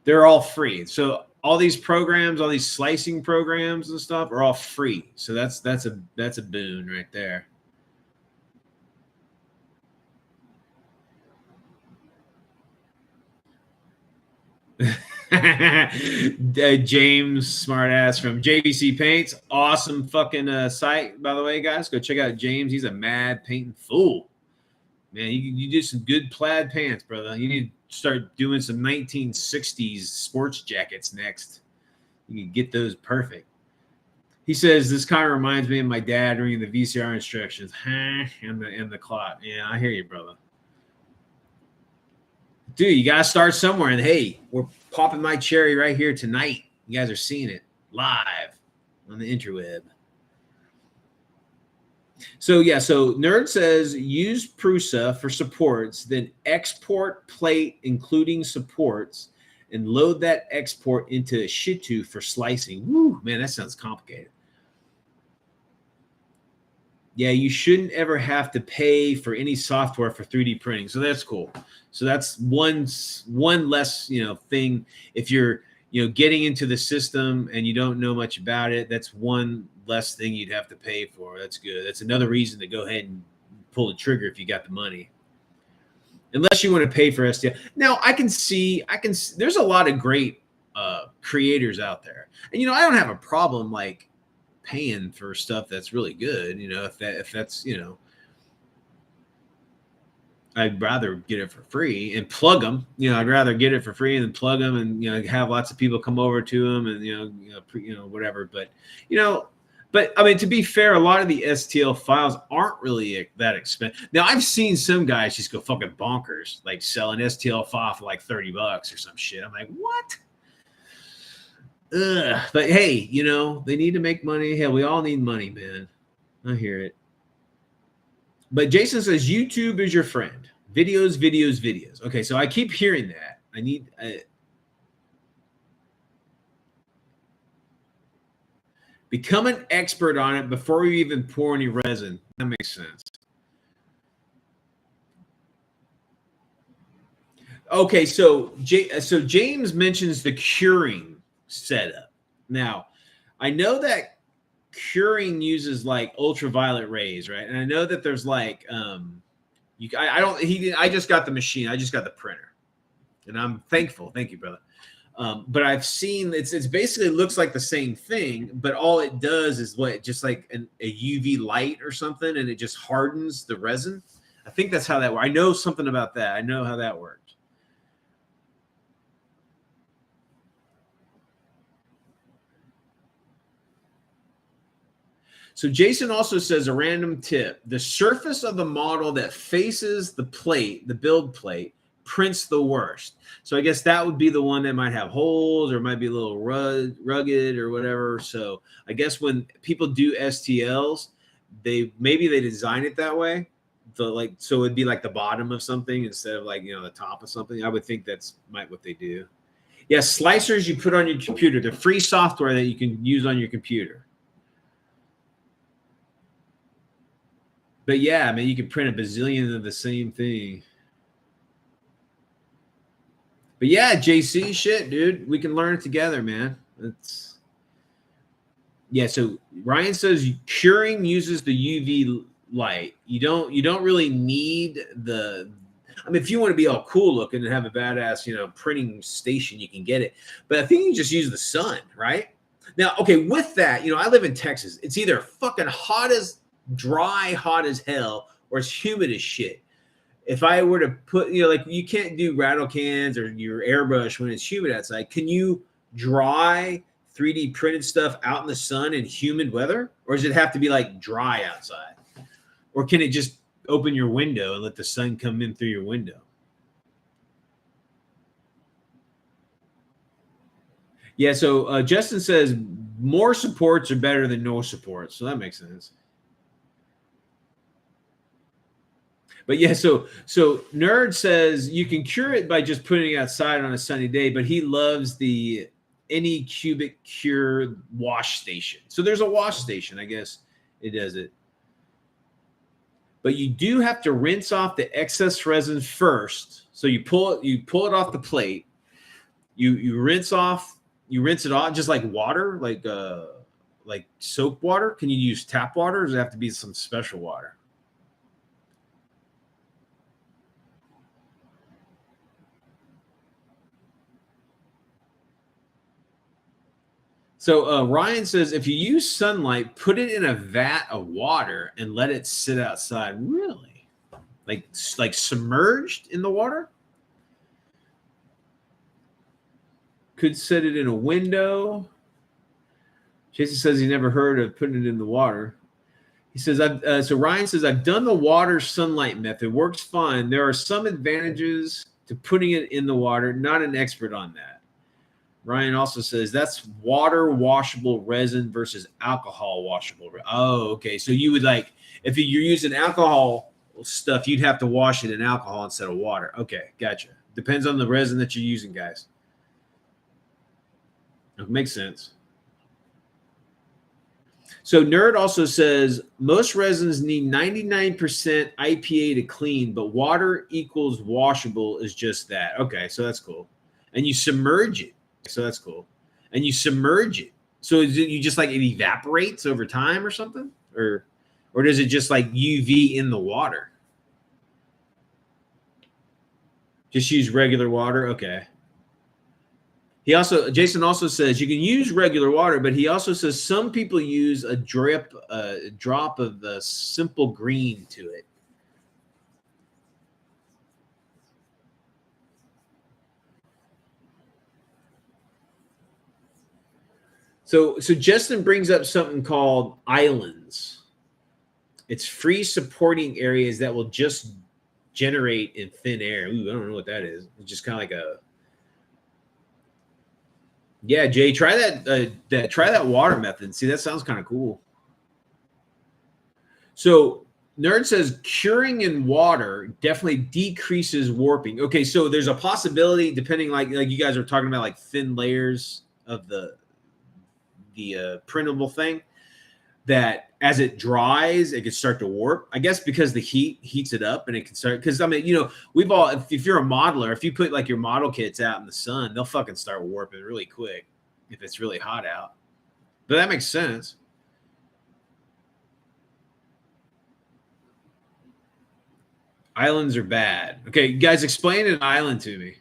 They're all free. So all these programs, all these slicing programs and stuff are all free. So that's a boon right there. James smartass from JVC Paints, awesome fucking site, by the way, guys. Go check out James. He's a mad painting fool, man. You do some good plaid pants, brother. You need to start doing some 1960s sports jackets next. You can get those perfect. He says this kind of reminds me of my dad reading the VCR instructions and the clock. Yeah, I hear you, brother. Dude, you got to start somewhere. And hey, we're popping my cherry right here tonight. You guys are seeing it live on the interweb. So, yeah, so Nerd says use Prusa for supports, then export plate, including supports, and load that export into Shitu for slicing. Woo, man, that sounds complicated. Yeah, you shouldn't ever have to pay for any software for 3D printing. So that's cool. So that's one less, thing. If you're, getting into the system and you don't know much about it, that's one less thing you'd have to pay for. That's good. That's another reason to go ahead and pull the trigger if you got the money. Unless you want to pay for STL. Now, I can see there's a lot of great creators out there. And, I don't have a problem like paying for stuff that's really good, if that's I'd rather get it for free and plug them. I'd rather get it for free than plug them and have lots of people come over to them and whatever. But I mean, to be fair, a lot of the STL files aren't really that expensive. Now, I've seen some guys just go fucking bonkers, like selling STL file for like $30 or some shit. I'm like, what? Ugh. But hey, they need to make money. Hell, we all need money, man. I hear it. But Jason says YouTube is your friend. Videos. Okay, so I keep hearing that. I need become an expert on it before you even pour any resin. That makes sense. Okay, so James mentions the curing setup. Now, I know that curing uses like ultraviolet rays, right? And I know that there's like I just got the machine. I just got the printer. And I'm thankful. Thank you, brother. But I've seen it's basically looks like the same thing, but all it does is just like a UV light or something, and it just hardens the resin. I think that's how that works. I know something about that. I know how that works. So Jason also says a random tip: the surface of the model that faces the plate, the build plate, prints the worst. So I guess that would be the one that might have holes or might be a little rugged or whatever. So I guess when people do STLs, maybe they design it that way. So it'd be like the bottom of something instead of like, the top of something. I would think that's what they do. Yeah, slicers you put on your computer. They're free software that you can use on your computer. But yeah, man, you can print a bazillion of the same thing. But yeah, JC, shit, dude, we can learn it together, man. So Ryan says curing uses the UV light. You don't really need if you want to be all cool looking and have a badass, printing station, you can get it. But I think you just use the sun, right? Now, okay, with that, I live in Texas. It's either fucking hot as hell, or it's humid as shit. If I were to put, like you can't do rattle cans or your airbrush when it's humid outside. Can you dry 3D printed stuff out in the sun in humid weather? Or does it have to be like dry outside? Or can it just open your window and let the sun come in through your window? Yeah, so Justin says more supports are better than no supports. So that makes sense. But yeah, so Nerd says you can cure it by just putting it outside on a sunny day, but he loves the Anycubic Cure wash station. So there's a wash station, I guess it does it. But you do have to rinse off the excess resin first. So you pull it off the plate. You rinse it off just like water, like soap water. Can you use tap water, or does it have to be some special water? So Ryan says, if you use sunlight, put it in a vat of water and let it sit outside. Really? Like submerged in the water? Could set it in a window. Jason says he never heard of putting it in the water. He says, so Ryan says, I've done the water sunlight method. Works fine. There are some advantages to putting it in the water. Not an expert on that. Ryan also says that's water washable resin versus alcohol washable. Oh, okay. So you would if you're using alcohol stuff, you'd have to wash it in alcohol instead of water. Okay, gotcha. Depends on the resin that you're using, guys. It makes sense. So Nerd also says most resins need 99% IPA to clean, but water equals washable is just that. Okay, so that's cool. And you submerge it. So that's cool. And you submerge it. So is it, you just it evaporates over time or something? Or does it just UV in the water? Just use regular water? Okay. Jason also says you can use regular water, but he also says some people use a drop of the simple green to it. So Justin brings up something called islands. It's free supporting areas that will just generate in thin air. Ooh, I don't know what that is. It's just kind of like yeah, Jay, try that water method. See, that sounds kind of cool. So Nerd says curing in water definitely decreases warping. Okay, so there's a possibility, depending like you guys are talking about thin layers of the printable thing, that as it dries, it can start to warp. I guess because the heat heats it up and it can start. Because we've all, if you're a modeler, if you put your model kits out in the sun, they'll fucking start warping really quick if it's really hot out. But that makes sense. Islands are bad. Okay, guys, explain an island to me.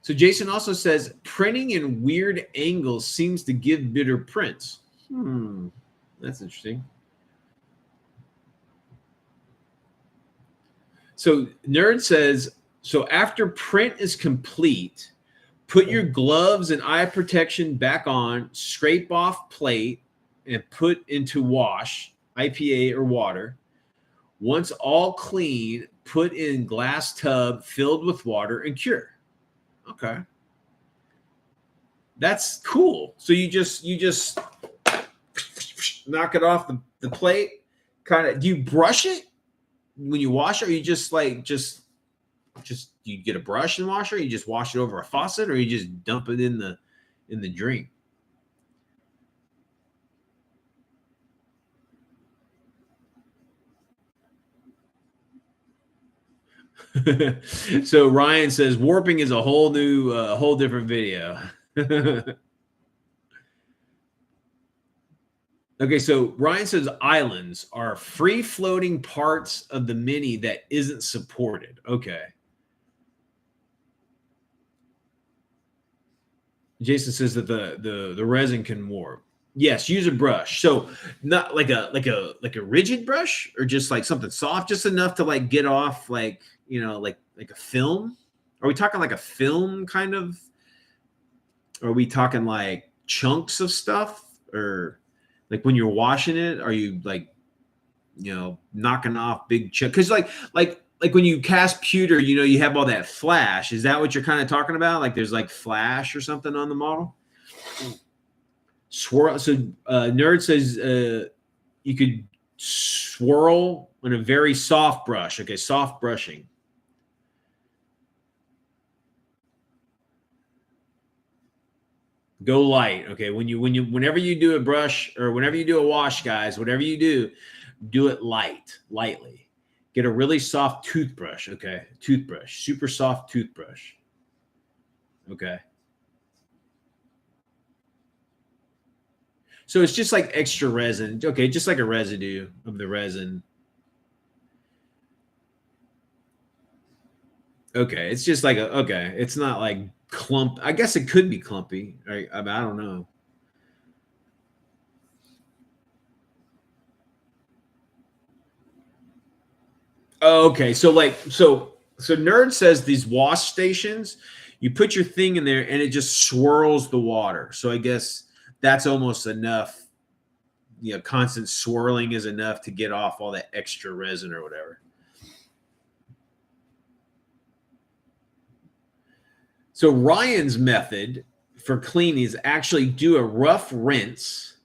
So Jason also says printing in weird angles seems to give better prints. That's interesting. So Nerd says, so after print is complete, put your gloves and eye protection back on, scrape off plate, and put into wash, IPA or water. Once all clean, put in glass tub filled with water and cure. Okay. That's cool. So you just knock it off the plate. Kind of, do you brush it when you wash it, or you just you get a brush and wash it, or you just wash it over a faucet, or you just dump it in the drink? So Ryan says warping is a whole new whole different video. Okay, so Ryan says islands are free-floating parts of the mini that isn't supported. Okay. Jason says that the resin can warp. Yes, use a brush. So not like a rigid brush, or just like something soft, just enough to like get off like, like a film. Are we talking like a film kind of? Or are we talking like chunks of stuff? Or like when you're washing it, are you like, knocking off big chunks? Because like when you cast pewter, you have all that flash. Is that what you're kind of talking about? Like there's like flash or something on the model? Swirl. So Nerd says you could swirl on a very soft brush. Okay, soft brushing. Go light. Okay, whenever you do a brush or whenever you do a wash, guys, whatever you do it lightly. Get a really soft toothbrush. Okay, toothbrush, super soft toothbrush. Okay. So it's just like extra resin. Okay, just like a residue of the resin. Okay, it's just like okay. It's not like clump. I guess it could be clumpy. Right? I don't know. Okay, so Nerd says these wash stations, you put your thing in there and it just swirls the water. So I guess that's almost enough. Constant swirling is enough to get off all that extra resin or whatever. So Ryan's method for cleaning is actually do a rough rinse,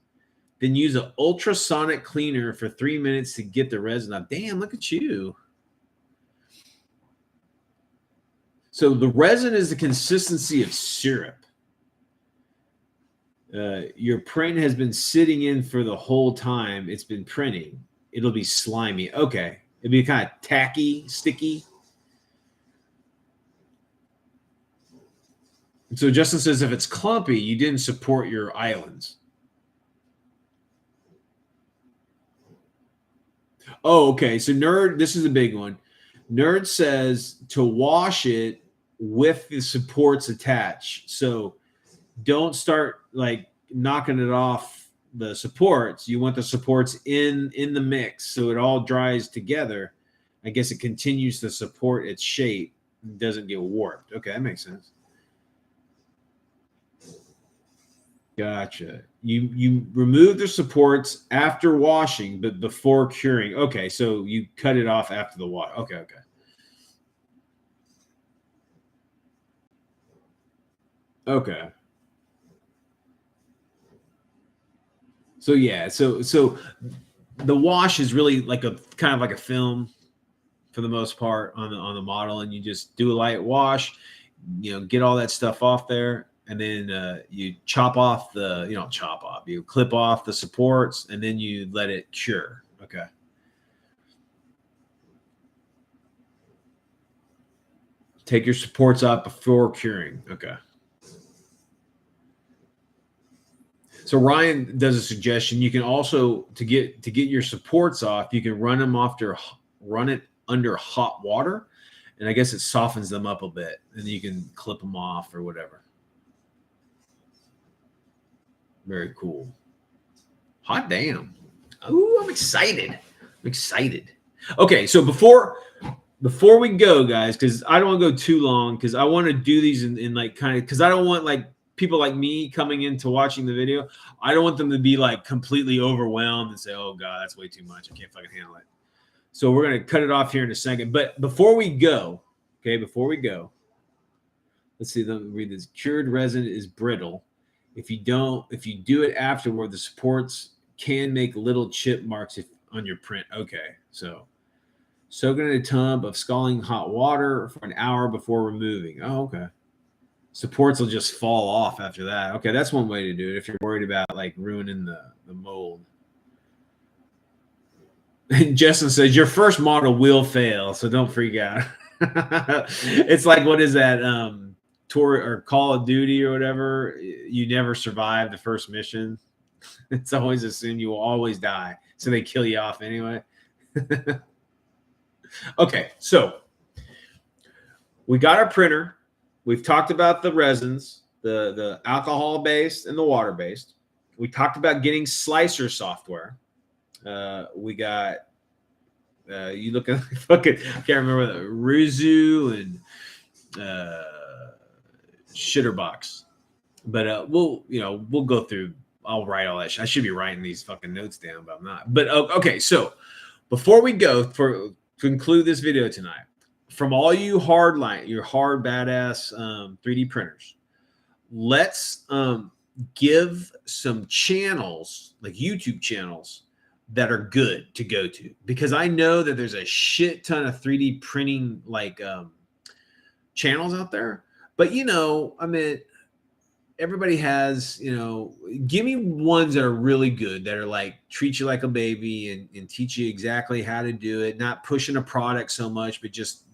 then use an ultrasonic cleaner for 3 minutes to get the resin off. Damn, look at you. So the resin is the consistency of syrup. Your print has been sitting in for the whole time it's been printing. It'll be slimy. Okay. It'll be kind of tacky, sticky. So Justin says if it's clumpy, you didn't support your islands. Oh, okay. So Nerd, this is a big one. Nerd says to wash it with the supports attached. So don't start like knocking it off the supports. You want the supports in the mix so it all dries together. I guess it continues to support its shape and doesn't get warped. Okay, that makes sense. Gotcha. You remove the supports after washing, but before curing. Okay, so you cut it off after the wash. Okay. Okay. So yeah, so the wash is really like a kind of like a film for the most part on the model, and you just do a light wash, get all that stuff off there, and then you chop off you clip off the supports, and then you let it cure. Okay. Take your supports off before curing. Okay. So Ryan does a suggestion. You can also to get your supports off, you can run it under hot water, And I guess it softens them up a bit, and you can clip them off or whatever. Very cool. Hot damn. Ooh, I'm excited. I'm excited. Okay, so before we go, guys, because I don't want to go too long, because I want to do these in like kind of, because I don't want like people like me coming into watching the video. I don't want them to be like completely overwhelmed and say, oh God, that's way too much. I can't fucking handle it. So we're going to cut it off here in a second. But before we go, let's see, let me read this. Cured resin is brittle. If you do it afterward, the supports can make little chip marks on your print. Okay, so soak it in a tub of scalding hot water for an hour before removing. Oh, okay. Supports will just fall off after that. Okay, that's one way to do it if you're worried about like ruining the mold. And Justin says your first model will fail, so don't freak out. It's like, what is that? Tour or Call of Duty or whatever, you never survive the first mission. It's always assumed you will always die, so they kill you off anyway. Okay, so we got our printer. We've talked about the resins, the alcohol based and the water based. We talked about getting slicer software. We got you look at fucking, I can't remember the Rizu and Shitterbox, but we'll go through. I'll write all that shit. I should be writing these fucking notes down, but I'm not. But okay, so before we go, to conclude this video tonight, from all you your hard badass 3D printers, let's give some channels, like YouTube channels, that are good to go to, because I know that there's a shit ton of 3D printing like channels out there. But I mean, everybody has, give me ones that are really good, that are like treat you like a baby and teach you exactly how to do it, not pushing a product so much, but just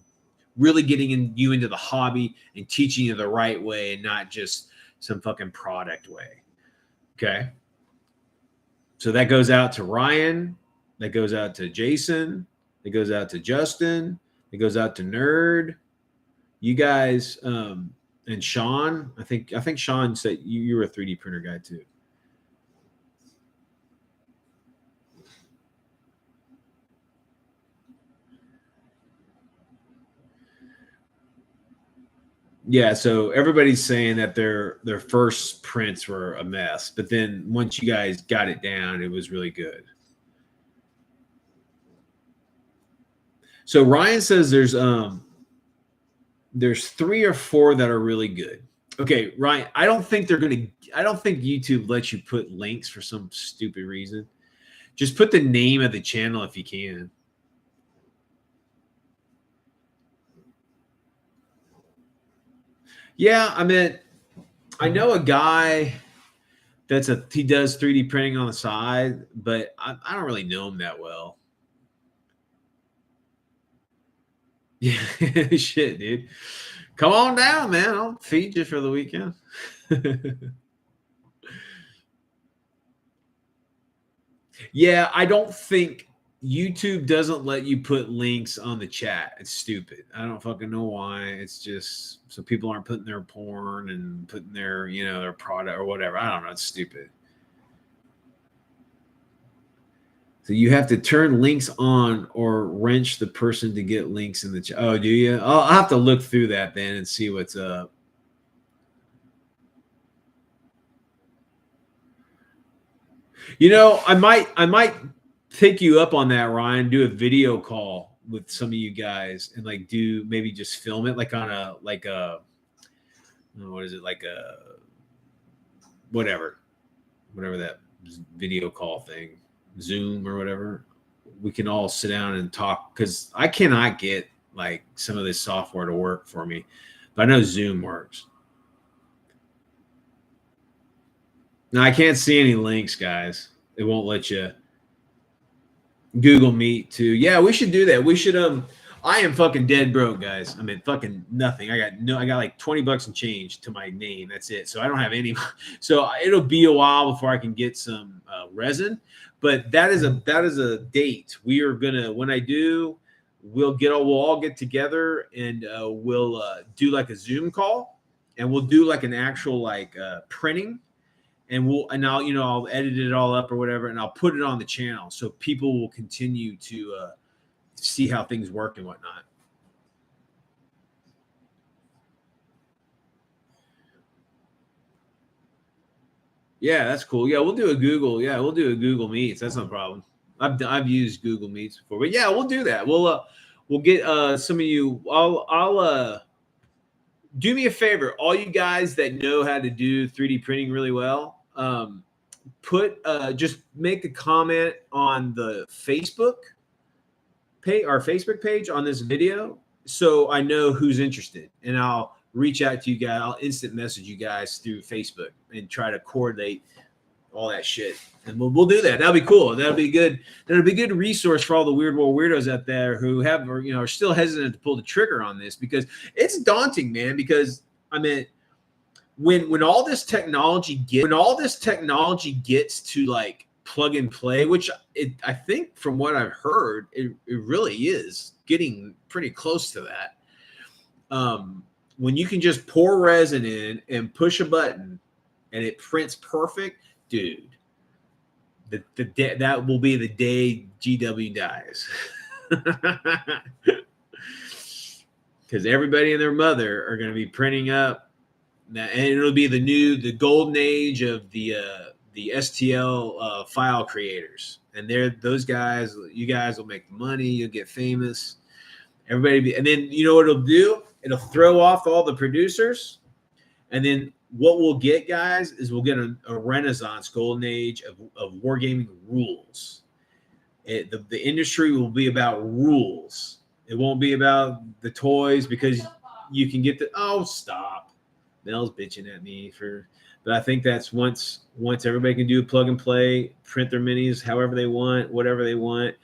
really getting you into the hobby and teaching you the right way and not just some fucking product way. Okay. So that goes out to Ryan, that goes out to Jason, that goes out to Justin, it goes out to Nerd. You guys, and Sean, I think Sean said you were a 3D printer guy too. Yeah, so everybody's saying that their first prints were a mess, but then once you guys got it down, it was really good. So Ryan says there's 3 or 4 that are really good. Okay, Ryan, I don't think YouTube lets you put links for some stupid reason. Just put the name of the channel if you can. Yeah, I mean, I know a guy he does 3D printing on the side, but I don't really know him that well. Yeah, shit, dude. Come on down, man. I'll feed you for the weekend. Yeah, I don't think YouTube doesn't let you put links on the chat. It's stupid. I don't fucking know why. It's just so people aren't putting their porn and putting their, their product or whatever. I don't know. It's stupid. So you have to turn links on or wrench the person to get links in the chat. Oh, do you? I'll have to look through that then and see what's up. I might pick you up on that, Ryan. Do a video call with some of you guys and like maybe just film it like on a what is it, like a whatever that video call thing, Zoom or whatever. We can all sit down and talk, because I cannot get like some of this software to work for me, but I know Zoom works. Now I can't see any links, guys. It won't let you. Google Meet too. Yeah, we should do that. We should I am fucking dead broke, guys. I mean, fucking nothing. I got like $20 and change to my name. That's it. So I don't have any. So it'll be a while before I can get some resin. But that is a date. We are gonna, when I do, we'll all get together and we'll do like a Zoom call, and we'll do like an actual like printing, and I'll edit it all up or whatever, and I'll put it on the channel so people will continue to see how things work and whatnot. Yeah, that's cool. Yeah, we'll do a Google. Yeah, we'll do a Google Meets. That's no problem. I've used Google Meets before, but yeah, we'll do that. We'll get some of you. I'll do me a favor, all you guys that know how to do 3D printing really well. Just make a comment on the Facebook page, our Facebook page on this video, so I know who's interested, and I'll reach out to you guys. I'll instant message you guys through Facebook and try to coordinate all that shit. And we'll do that. That'll be cool. That'll be good. That'll be a good resource for all the Weird World weirdos out there who are still hesitant to pull the trigger on this, because it's daunting, man. Because I mean, when all this technology gets to like plug and play, which I think from what I've heard, it really is getting pretty close to that. When you can just pour resin in and push a button and it prints perfect, dude, that will be the day GW dies. Because everybody and their mother are going to be printing up, and it'll be the golden age of the STL file creators. And those guys, you guys will make money, you'll get famous. And then you know what it'll do? It'll throw off all the producers. And then what we'll get, guys, is we'll get a renaissance golden age of wargaming rules. The industry will be about rules. It won't be about the toys, because you can get stop. Mel's bitching at me but I think that's once everybody can do a plug and play, print their minis however they want, whatever they want,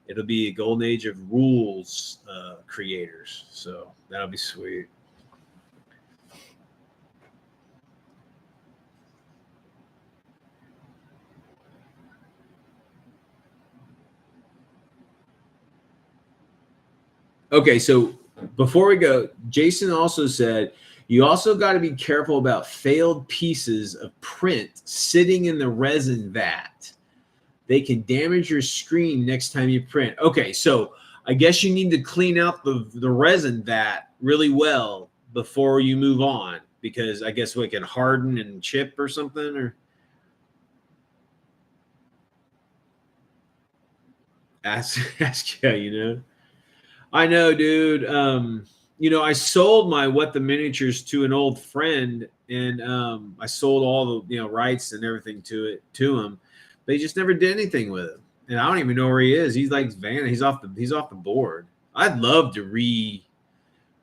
it'll be a golden age of rules creators. So that'll be sweet. Okay, so before we go, Jason also said, you also got to be careful about failed pieces of print sitting in the resin vat. They can damage your screen next time you print. Okay, so I guess you need to clean out the resin vat really well before you move on, because I guess we can harden and chip or something. Or ask you. I know, dude. I sold my What the Miniatures to an old friend, and I sold all the rights and everything to him. But he just never did anything with it, and I don't even know where he is. He's like he's off the board. I'd love to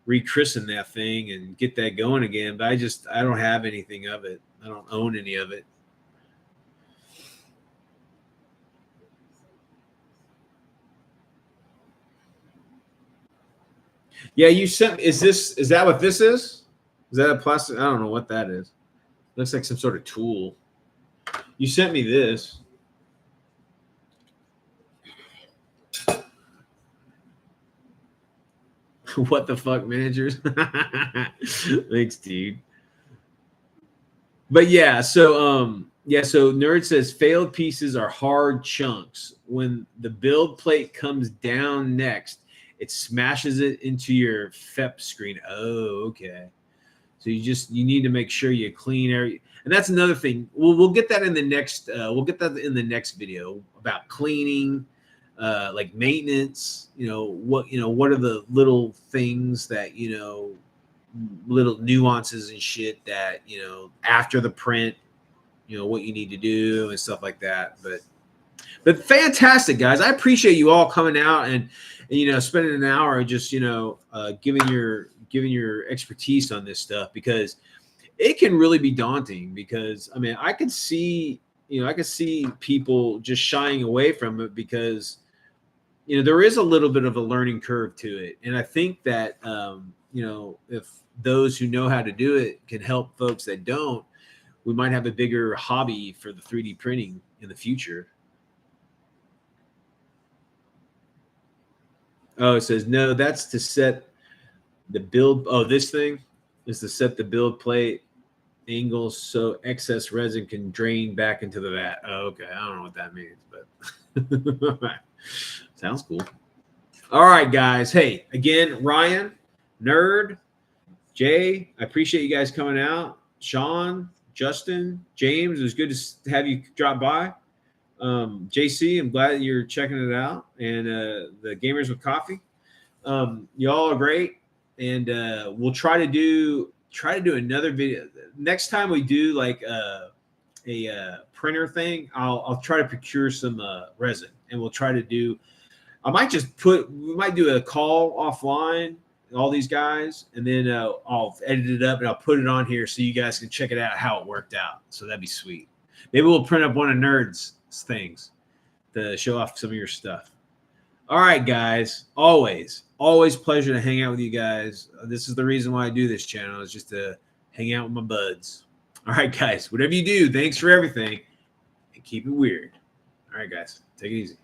rechristen that thing and get that going again, but I don't have anything of it. I don't own any of it. Yeah, you sent. Is that what this is? Is that a plastic? I don't know what that is. Looks like some sort of tool. You sent me this. What the fuck, managers? Thanks, dude. But yeah, so Nerd says failed pieces are hard chunks. When the build plate comes down next, it smashes it into your FEP screen. Oh, okay. So you need to make sure you clean every, and that's another thing. We'll get that in the next video about cleaning, like maintenance. What are the little things that little nuances and shit that after the print, what you need to do and stuff like that. But fantastic, guys. I appreciate you all coming out and spending an hour just giving your expertise on this stuff, because it can really be daunting. Because I mean, I could see people just shying away from it because there is a little bit of a learning curve to it, and I think that if those who know how to do it can help folks that don't, we might have a bigger hobby for the 3D printing in the future. Oh, it says no. That's to set the build. Oh, this thing is to set the build plate angles so excess resin can drain back into the vat. Oh, okay. I don't know what that means, but sounds cool. All right, guys. Hey, again, Ryan, Nerd, Jay, I appreciate you guys coming out. Sean, Justin, James, it was good to have you drop by. JC, I'm glad you're checking it out. And the Gamers with Coffee. Y'all are great. And we'll try to do another video. Next time we do like a printer thing, I'll try to procure some resin, and we'll try to do. We might do a call offline, all these guys, and then I'll edit it up and I'll put it on here so you guys can check it out how it worked out. So that'd be sweet. Maybe we'll print up one of Nerd's things to show off some of your stuff. All right, guys. Always pleasure to hang out with you guys. This is the reason why I do this channel, is just to hang out with my buds. All right, guys. Whatever you do, thanks for everything, and keep it weird. All right, guys. Take it easy.